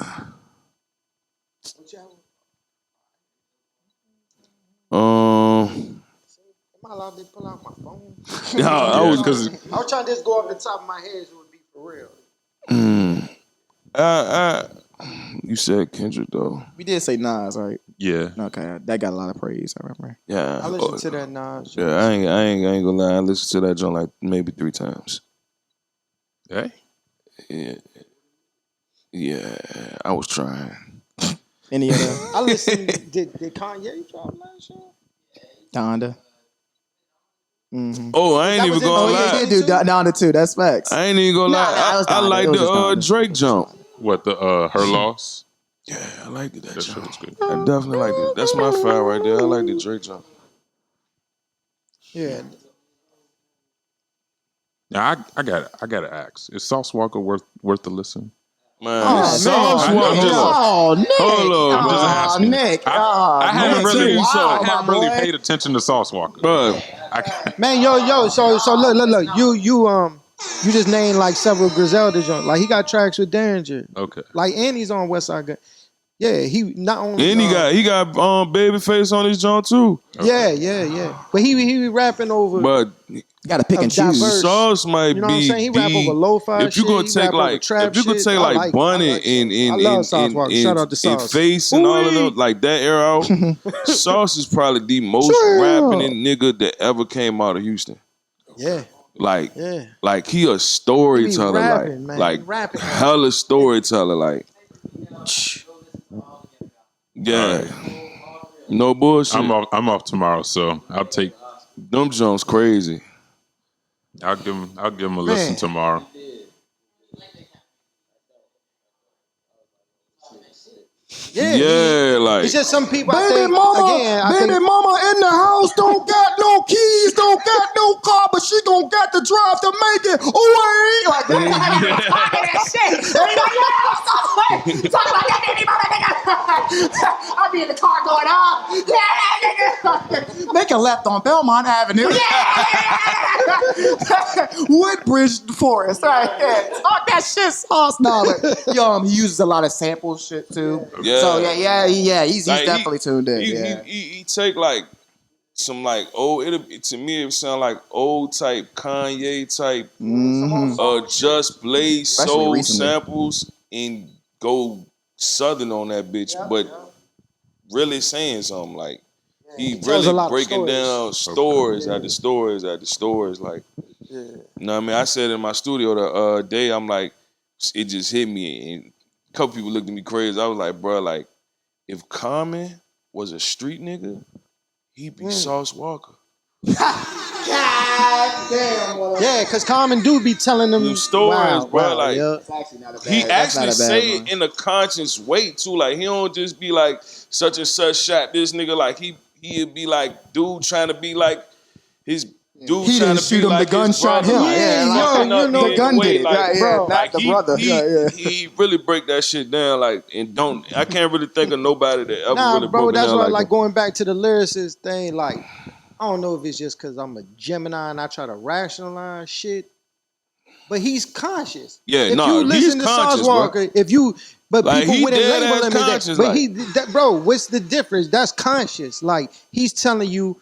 Am I allowed to pull out my phone? I was because I was trying to just go off the top of my head so it would be for real. you said Kendrick though. We did say Nas, right? yeah, Okay, that got a lot of praise. I remember. Yeah. I listened to that Nas. Yeah, I ain't gonna lie. I listened to that joint like maybe 3 times. hey, Yeah, I was trying. Any other I listened. Did Kanye drop last year? Donda? Oh, I ain't That even was in- gonna oh, yeah, lie. yeah. Yeah, dude, Donda too. That's facts. I ain't even gonna lie. that was I Donda. like It was just the Donda. Drake jump. what the her loss? Yeah, I liked it. That That shit jump. was good. I definitely liked it. That's my 5 right there. I like the Drake jump. Yeah. Now I gotta ask: is Sauce Walker worth the listen? Man, Sauce man. Walker. Oh, Nick. Hold on. I'm just asking. Nick. I haven't man, really, tell you something. I haven't really paid attention to Sauce Walker. Bro, Man, yo, so look, you just named like several Griselda joints. Like he got tracks with Derringer. Okay. Like and he's on West Side Gun. Yeah, he not only and he got Babyface on his joint too. Yeah. But he be rapping over But Got to pick and choose. diverse. Sauce might You know what I'm be saying? He rap over lo-fi if you shit, gonna he take rap over like trap if you could shit. take I like like Bunny Sauce. in I love Sauce Walker. Shout out to Sauce. Face and all of them like that era out, Sauce is probably the most rapping nigga that ever came out of Houston. Yeah. Like Yeah. like he a storyteller, rapping, man. like He rapping. hella storyteller, like yeah. No bullshit. I'm off tomorrow, so I'll take. Them Jones crazy. I'll give him a listen tomorrow. Yeah, like It's just some people. I Baby think, mama, again, I baby think, mama in the house, don't got no keys, don't got no car, but she gonna get the drive to make it. Away. Like that shit. And he like, talk like that, nigga. I'll be in the car going off. Yeah, make a left on Belmont Avenue. Woodbridge Forest. Right. Yeah. Talk that shit, sauce. No, but he uses a lot of sample shit too. Yeah. So he's Like, definitely tuned in. He take like some like old. To me it sound like old type Kanye type, Just Blaze Especially soul recently. samples and go southern on that bitch, but really saying something like. He tells a really lot of breaking stories. down stories after stories after stories. Like, you know what I mean? I said in my studio the other day, I'm like, it just hit me. And a couple people looked at me crazy. I was like, bro, like, if Common was a street nigga, he'd be Sauce Walker. God damn, motherfucker. Yeah, because Common do be telling them Stories, bro. Like, That's actually not a bad. he that's not actually a bad say one. it in a conscious way, too. Like, he don't just be like, such and such shot this nigga. Like, he'd be like, dude trying to be like his dude He trying didn't to shoot be him, like the gun his shot brother. him. Like, Yeah, he like, fucking up the in gun way, did it. like, Not like, the brother. He really break that shit down, like, and I can't really think of nobody that ever Nah, really bro, broke it that's down why, like like, him. going back to the lyricist thing, like, I don't know if it's just because I'm a Gemini and I try to rationalize shit, but he's conscious. Yeah, if nah, you listen he's to Sauce conscious, bro. Walker, but Like, people he wouldn't dead label ass him as conscious, that. But like. bro, what's the difference? That's conscious. Like, he's telling you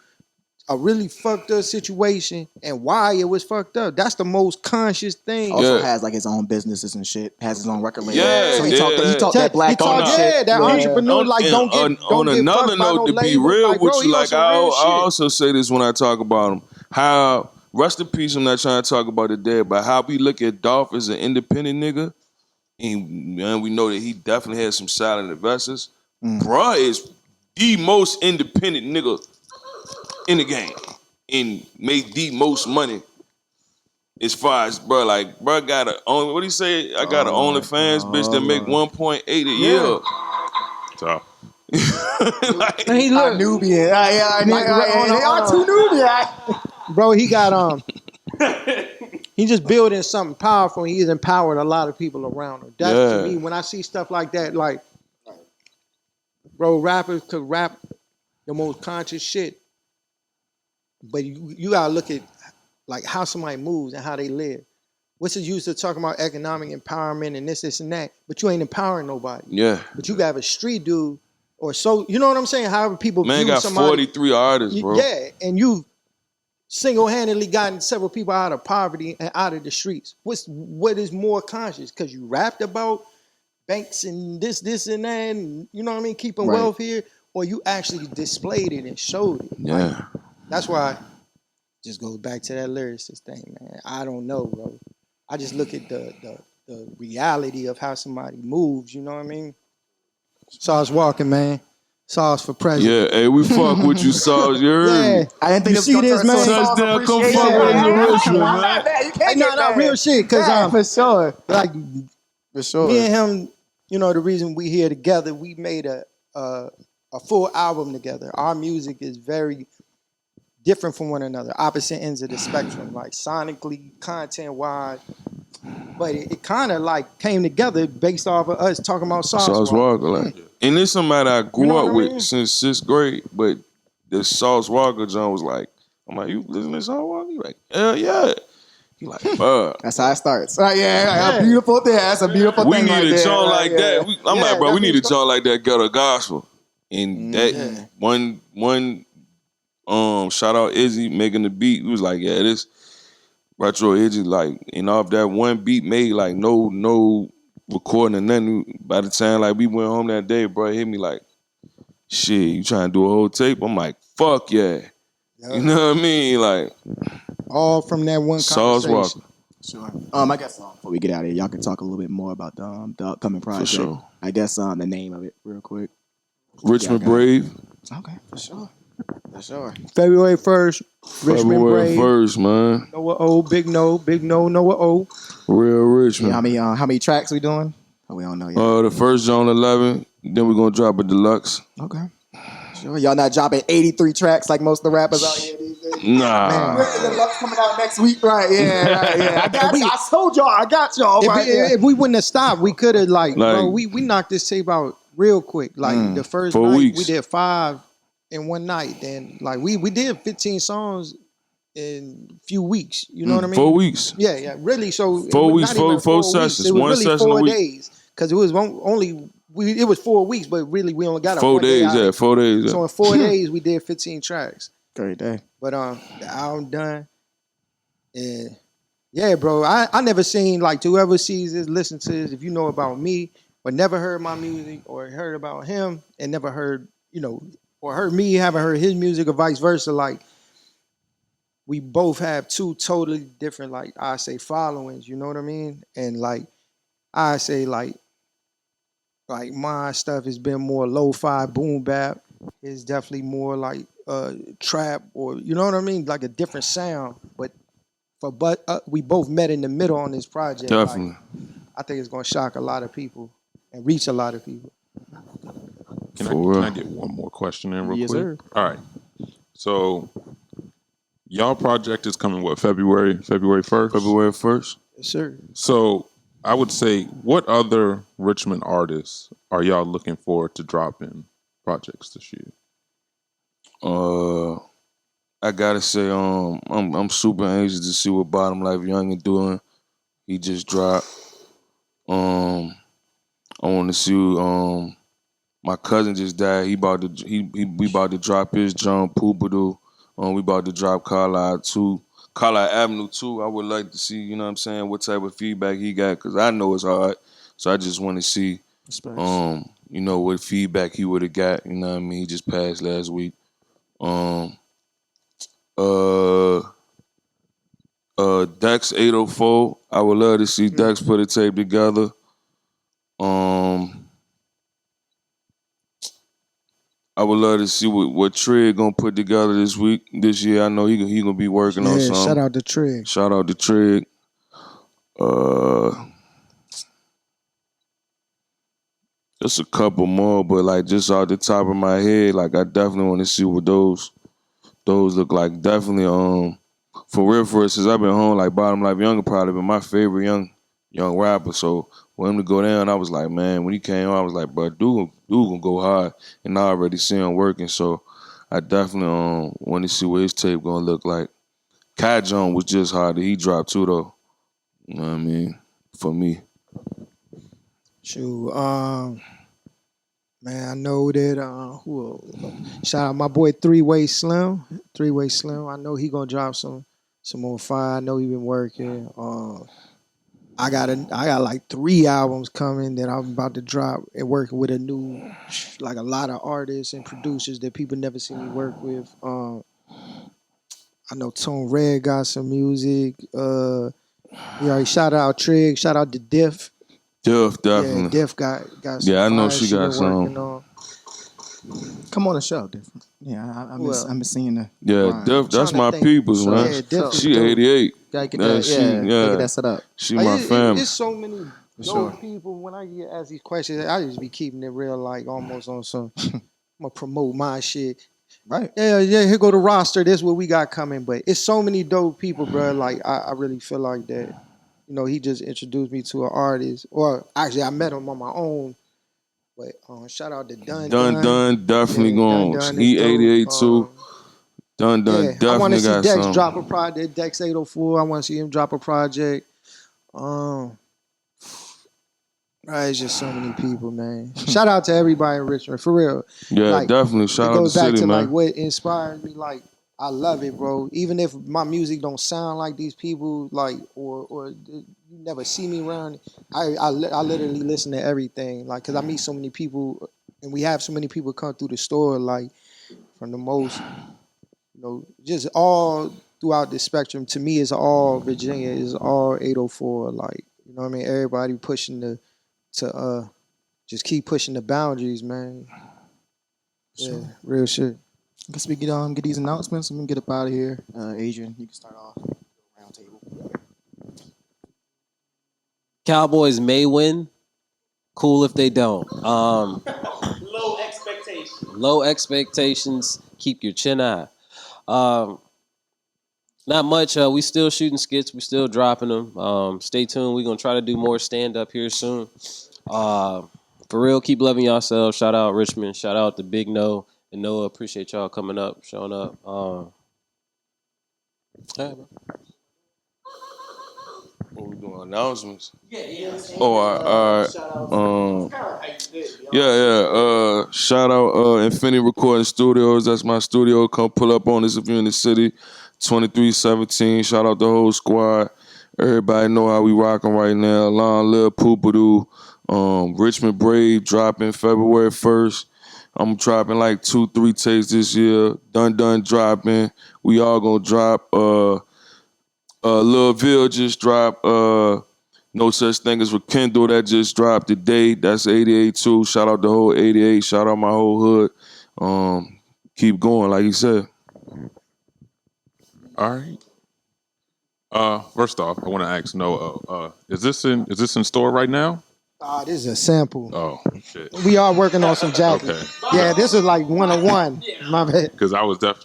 a really fucked up situation and why it was fucked up. That's the most conscious thing. Also Yeah. has like his own businesses and shit. Has his own record label. Yeah, So he yeah, talked that- that black he talk, owned yeah, shit. that entrepreneur, like, don't get another fucked by no note, to be label. real Like, with bro, you, he on like some I real shit. also say this when I talk about him. How rest in peace. I'm not trying to talk about the dead, but how we look at Dolph as an independent nigga, and man, we know that he definitely has some silent investors. Bruh is the most independent nigga in the game and make the most money. As far as bro got what do you say? I got an OnlyFans bitch that make 1.8 a year. So, Like, And he look, Nubian. They are too Nubian. bro, he got he's just building something powerful. And he's empowered a lot of people around him. That's to Yeah. me, when I see stuff like that, like, bro, rappers could rap the most conscious shit, but you gotta look at like how somebody moves and how they live. What's the use of talking about economic empowerment and this and that, but you ain't empowering nobody. yeah. But you got a street dude or so, you know what I'm saying? However people Man view got somebody. 43 artists, bro. Yeah, and you single-handedly gotten several people out of poverty and out of the streets. What is more conscious? Because you rapped about banks and this and that, and you know what I mean, keeping Right. wealth here, or you actually displayed it and showed it. Yeah. Like, that's why it just goes back to that lyricist thing, man. I don't know, bro. I just look at the reality of how somebody moves, you know what I mean? Sauce walking, man. Sauce for president. Yeah, hey, we fuck with you, Sauce. You heard me? I didn't think You see this, man? Touchdown, come appreciation. fuck with us in Richmond, I'm man. not mad. You Hey, can't no, get mad. real shit, because Yeah, for sure. like For sure. me and him, you know, the reason we here together, we made a full album together. Our music is very different from one another, opposite ends of the spectrum, like sonically, content-wise. But it kind of like came together based off of us talking about Sauce Sauce Walker. Walker, like. And this somebody I grew You know up what I with mean? since 6th grade, but the Sauce Walker John was like, I'm like, you listen to Sauce Walker? He like, hell yeah. He like, That's how it starts. Yeah, Yeah. a beautiful thing. That's a beautiful we thing need right a there. joint right, like yeah. that. I'm Yeah, like, bro, we that'd need be a joint like that ghetto gospel. And that one shout out Izzy making the beat. He was like, yeah, this retro Izzy, like, and off that one beat made like no recording or nothing. By the time like we went home that day, bro, it hit me like, shit, you trying to do a whole tape? I'm like, fuck yeah. You know what I mean? Like, All from that one Sauce conversation. Walker. Sure. I guess before we get out of here, y'all can talk a little bit more about the upcoming project. sure. I guess the name of it real quick. Richmond Yeah, I got it. Brave. Okay, for sure. For sure. February 1st, Richmond February Brave. 1st, man. Noah O, Big No, Noah O. Real Richmond. Yeah, how many tracks we doing? Oh, we don't know yet. The first John 11, then we're gonna drop a deluxe. Okay. Sure. Y'all not dropping 83 tracks like most of the rappers out here these days. Nah. The Bucks coming out next week, right? Yeah, right, yeah. I got you. I told y'all. I got y'all. If, Right, yeah. if we wouldn't have stopped, we could have bro, Like- we knocked this tape out real quick. Like the first 4 night weeks. we did 5 in one night. Then like we did 15 songs in a few weeks. You know what I mean? 4 weeks. Yeah, really. So 4 it was weeks, not even four 4 weeks. sessions. It was One really session a 4 week. days because it was it was 4 weeks, but really we only got 4 days, yeah, 4 days. Yeah. So in 4 days we did 15 tracks. Great day. But the album done. And yeah, bro, I never seen like whoever sees this, listen to this, if you know about me, but never heard my music or heard about him and never heard, or heard me, haven't heard his music or vice versa, like we both have 2 totally different, like I say followings, you know what I mean? And like I say like my stuff has been more lo-fi boom bap. It's definitely more like trap or you know what I mean? Like a different sound. But we both met in the middle on this project. Definitely. Like, I think it's gonna shock a lot of people and reach a lot of people. Can I get one more question in real Yes, quick? sir. All right. So y'all project is coming February 1st? February 1st. Yes, sir. So I would say, what other Richmond artists are y'all looking forward to dropping projects this year? I gotta say, I'm super anxious to see what Bottom Life Young is doing. He just dropped. I want to see. My cousin just died. We about to drop his John Poopado. We about to drop Carlisle Avenue 2. I would like to see, you know what I'm saying, what type of feedback he got, because I know it's hard. So I just want to see, what feedback he would have got. You know what I mean? He just passed last week. Dex 804. I would love to see Dex put a tape together. I would love to see what Trig gonna put together this year. I know he gonna be working on something. Shout out to Trig. Shout out to Trig. Just a couple more, but like just off the top of my head, like I definitely want to see what those look like. Definitely, for real, since I've been home, like Bottom Life Young probably been my favorite young rapper. So for him to go down, I was like, man, when he came on, I was like, bro, dude gonna go hard, and I already see him working. So I definitely want to see what his tape gonna look like. Kai John was just hard. He dropped too, though. You know what I mean? For me. Shoot, man, I know that shout out my boy Three-Way Slim. I know he gonna drop some more fire. I know he been working. I got like 3 albums coming that I'm about to drop and working with a lot of artists and producers that people never seen me work with. I know Tone Red got some music. Shout out Trig, shout out to Diff. Diff, definitely. Yeah, Diff got some I know fire she got been some. working on. Come on the show, different. Yeah, I've been seeing the. Yeah, grind. Diff, that's Trying my to think. people's, man. Yeah, Diff is She dope. 88. Gotta get Yeah, that. Gotta get that set up. She Like, my family. There's so many dope sure. people. When I get asked these questions, I just be keeping it real, like almost on some. I'm gonna promote my shit. Right. Yeah. Here go the roster. This what we got coming. But it's so many dope people, bro. Like I really feel like that. He just introduced me to an artist, or actually I met him on my own. But shout out to Dun. Dun definitely Yeah, going. Dun is He dope. 88 too. Dun Yeah, I want to definitely see got Dex some. drop a project. Dex 804. I want to see him drop a project. It's just so many people, man. Shout out to everybody in Richmond, for real. Yeah, Like, definitely. Shout it out to goes back City, to man. like what inspires me. Like I love it, bro. Even if my music don't sound like these people, like or you never see me around, I literally listen to everything. Like, cause I meet so many people, and we have so many people come through the store, like from the most, just all throughout the spectrum. To me, it's all Virginia, it's all 804. Like, you know what I mean? Everybody pushing to just keep pushing the boundaries, man. Yeah, real shit. I guess we get these announcements and we get up out of here. Adrian, you can start off. Round table. Cowboys may win. Cool if they don't. Low expectations. Low expectations. Keep your chin high. Not much. We still shooting skits. We still dropping them. Stay tuned. We're gonna try to do more stand up here soon. For real, keep loving yourselves. Shout out Richmond. Shout out to Big No and Noah. Appreciate y'all coming up, showing up. Yeah, bro. What we doing? Announcements? Yeah. Oh, all right. Shout out. How you did, yo. Yeah. Shout out Infinity Recording Studios. That's my studio. Come pull up on us if you're in the city. 2317. Shout out the whole squad. Everybody know how we rocking right now. Long live Poopadoo. Richmond Brave dropping February 1st. I'm dropping like 2-3 takes this year. Done dropping. We all gonna drop. Lil Ville just dropped No Such Thing as Rekindle. That just dropped today. That's 88 too. Shout out the whole 88. Shout out my whole hood. Keep going, like you said. All right. First off, I want to ask Noah. Is this in store right now? This is a sample. Oh shit. We are working on some jackets. Okay. Yeah, this is like 101. My bad. Because I was like,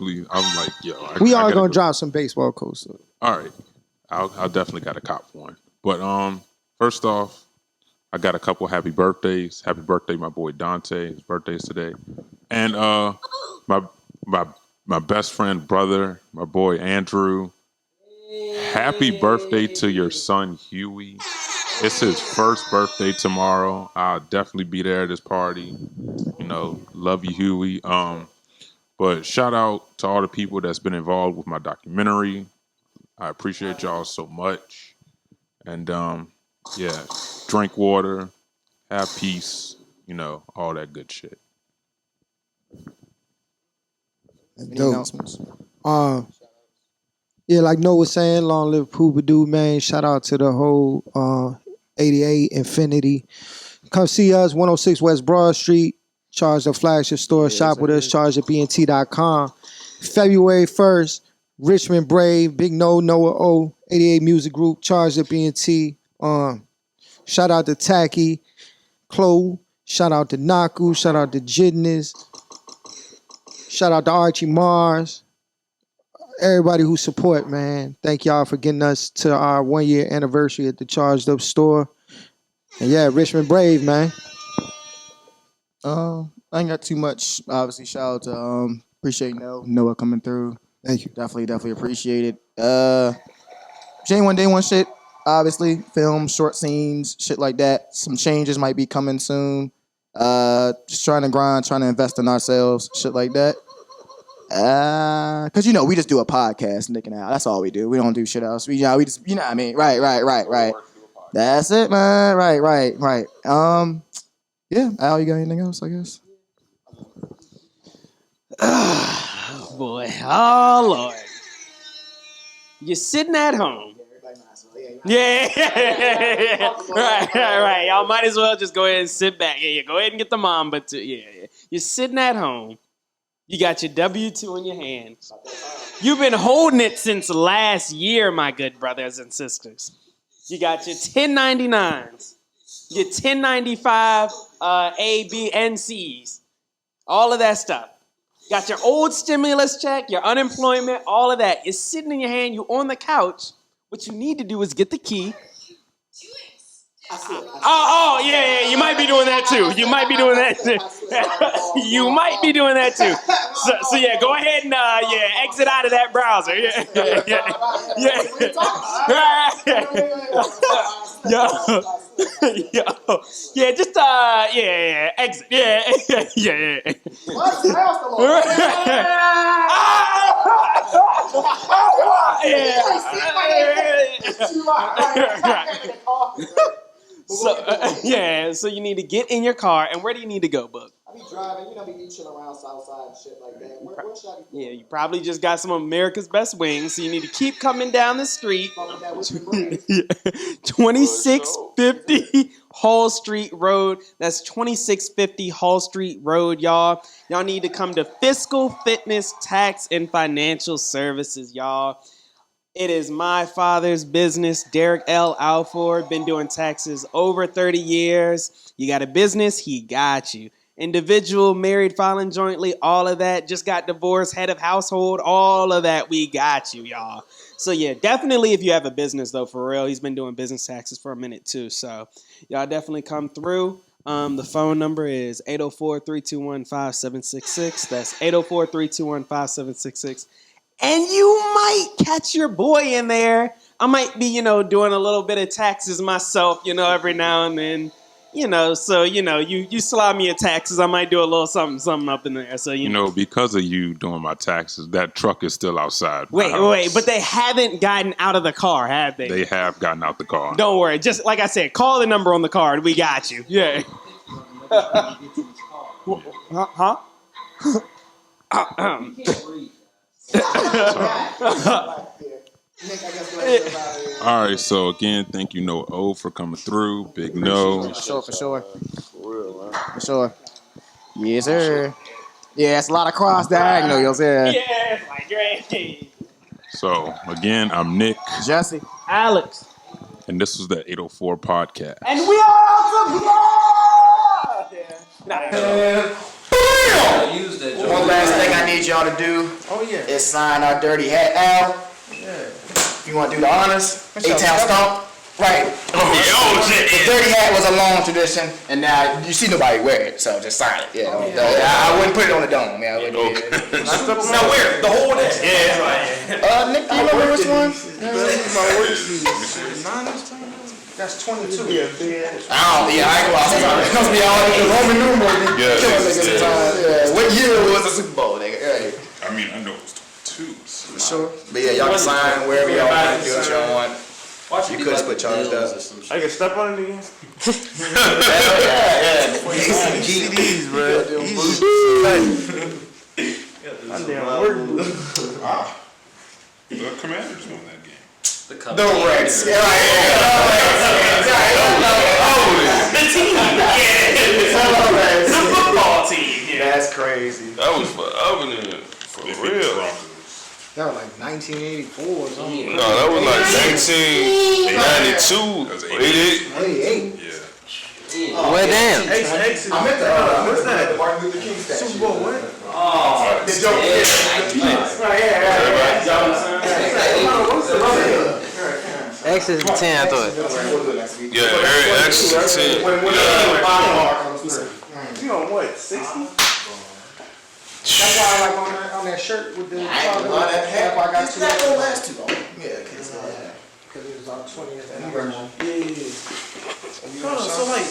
yo. We I are gotta gonna go. drop some baseball coats. All right. I'll definitely got a cop one. But first off, I got a couple happy birthdays. Happy birthday, my boy Dante. His birthday's today. And my best friend, brother, my boy Andrew. Happy birthday to your son Huey. It's his first birthday tomorrow. I'll definitely be there at this party. You know, love you, Huey. But shout out to all the people that's been involved with my documentary. I appreciate y'all so much. And yeah, drink water, have peace, you know, all that good shit. Any Dope. announcements? Yeah, like Noah was saying, long live Poopadoo, man. Shout out to the whole 88 Infinity. Come see us, 106 West Broad Street. Charge the flagship store. Shop with us. Charge at BNT.com. February 1st, Richmond Brave, Big No, Noah O, 88 Music Group. Charge at BNT. Shout out to Tacky, Chloe. Shout out to Naku. Shout out to Jidness. Shout out to Archie Mars. Everybody who support, man. Thank y'all for getting us to our 1 year anniversary at the Charged Up store. And yeah, Richmond Brave, man. I ain't got too much. Obviously, shout out to appreciate Noah coming through. Thank you. Definitely appreciate it. Jane One Day One shit. Obviously, film, short scenes, shit like that. Some changes might be coming soon. Just trying to grind, trying to invest in ourselves, shit like that. Cause we just do a podcast, Nick and Al. That's all we do. We don't do shit else. We just, what I mean? Right. That's it, man. Right. Yeah. Al, you got anything else? I guess. Oh boy. Oh Lord. You're sitting at home. Yeah. Right. Y'all might as well just go ahead and sit back. Yeah. Go ahead and get the mom, but yeah. You're sitting at home. You got your W-2 in your hand. You've been holding it since last year, my good brothers and sisters. You got your 1099s, your 1095 A, B, and C's, all of that stuff. Got your old stimulus check, your unemployment, all of that. It's sitting in your hand. You're on the couch. What you need to do is get the key. Yeah. You might be doing that too. You might be doing that too. So yeah, go ahead and exit out of that browser. Yeah. Yo. Yeah, just exit. Yeah. So you need to get in your car, and where do you need to go, Book? I be driving, be chilling around Southside and shit like that. Where should I be? Yeah, you probably just got some of America's Best Wings, so you need to keep coming down the street. 2650 Hall Street Road. That's 2650 Hall Street Road, y'all. Y'all need to come to Fiscal Fitness Tax and Financial Services, y'all. It is my father's business, Derek L. Alford. Been doing taxes over 30 years. You got a business, he got you. individual, married, filing jointly, all of that. Just got divorced, head of household, all of that. We got you, y'all. So yeah, definitely if you have a business though, for real. He's been doing business taxes for a minute too. So y'all definitely come through. The phone number is 804-321-5766. That's 804-321-5766. And you might catch your boy in there. I might be, doing a little bit of taxes myself, every now and then. So, you slide me your taxes, I might do a little something up in there. So, Because of you doing my taxes, that truck is still outside. Wait, but they haven't gotten out of the car, have they? They have gotten out the car. Don't worry. Just like I said, call the number on the card. We got you. Yeah. Huh? All right, so again, thank you, No O, for coming through. Big No. For sure. Yes, sir. Yeah, it's a lot of cross diagonal, you know what I'm saying? Yeah, like great. So again, I'm Nick, Jesse. Alex. and this was the 804 podcast. And we are out of here! One last thing I need y'all to do is sign our dirty hat out. If you want to do the honors, A-Town Stomp. Right. The dirty hat was a long tradition, and now you see nobody wear it, so just sign it. Yeah, I wouldn't put it on the dome, man. I wouldn't do it. No, wear it. The whole day. Yeah. Nick, do you remember which one? That's 22. I ain't go out. It must be all the Roman numerals. Yeah. What year was the Super Bowl, nigga? I mean, I know it's 22. For sure. But yeah, y'all can sign wherever y'all want to do what y'all want. You could just put charged up. I can step on it again. Yeah. CDs, bro. I'm damn working. The Commanders won that game. The Reds. The team. The football team. That's crazy. That was forever then. For real. That was like 1984 or something. No, that was like 1992. 88. Yeah. Well, damn. I meant what's that? The Martin Luther King statue. Super Bowl what? The joke. X is 10, I thought. Yeah, Eric X is 10. You on what, 60? That's why I like on that shirt with the. I love that hat. I got two. That won't last too long. Yeah, because it was our 20th Yeah. anniversary. Hold on, so like,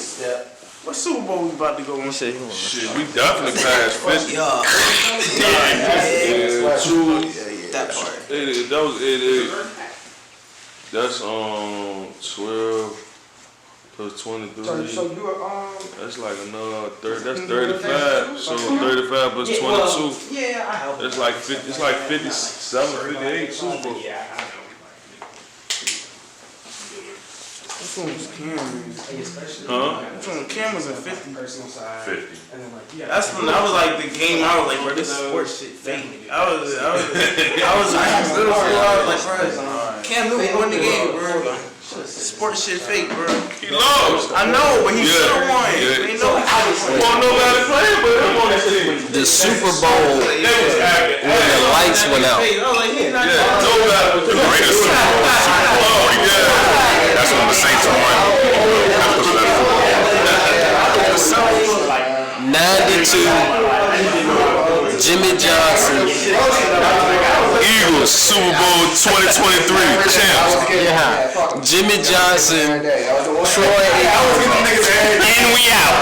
what Super Bowl we about to go on? Shit, we definitely passed 50. That part. That's 12 plus 23. So you That's like another 30. That's 35. So 35 plus 22. Yeah, I help. It's like 50. It's like 57, 58 Super Bowl. Which one was cameras? Huh? Which one was cameras at 50? 50. That's when I was like the game. I was like, bro, this sports shit fake. I was like, bro, Cam Newton won the game, bro. Sports shit fake, bro. He lost. I know, but he should have won. Yeah. They know he should Well, nobody played, but him on the team. The Super Bowl when the lights went out. I was like, he's not Yeah, nobody. The greatest Super Bowl. Oh, yeah. That's when the Saints won. 92, Jimmy Johnson. Eagles, Super Bowl 2023 champs. Yeah. Jimmy Johnson, Troy, And we out.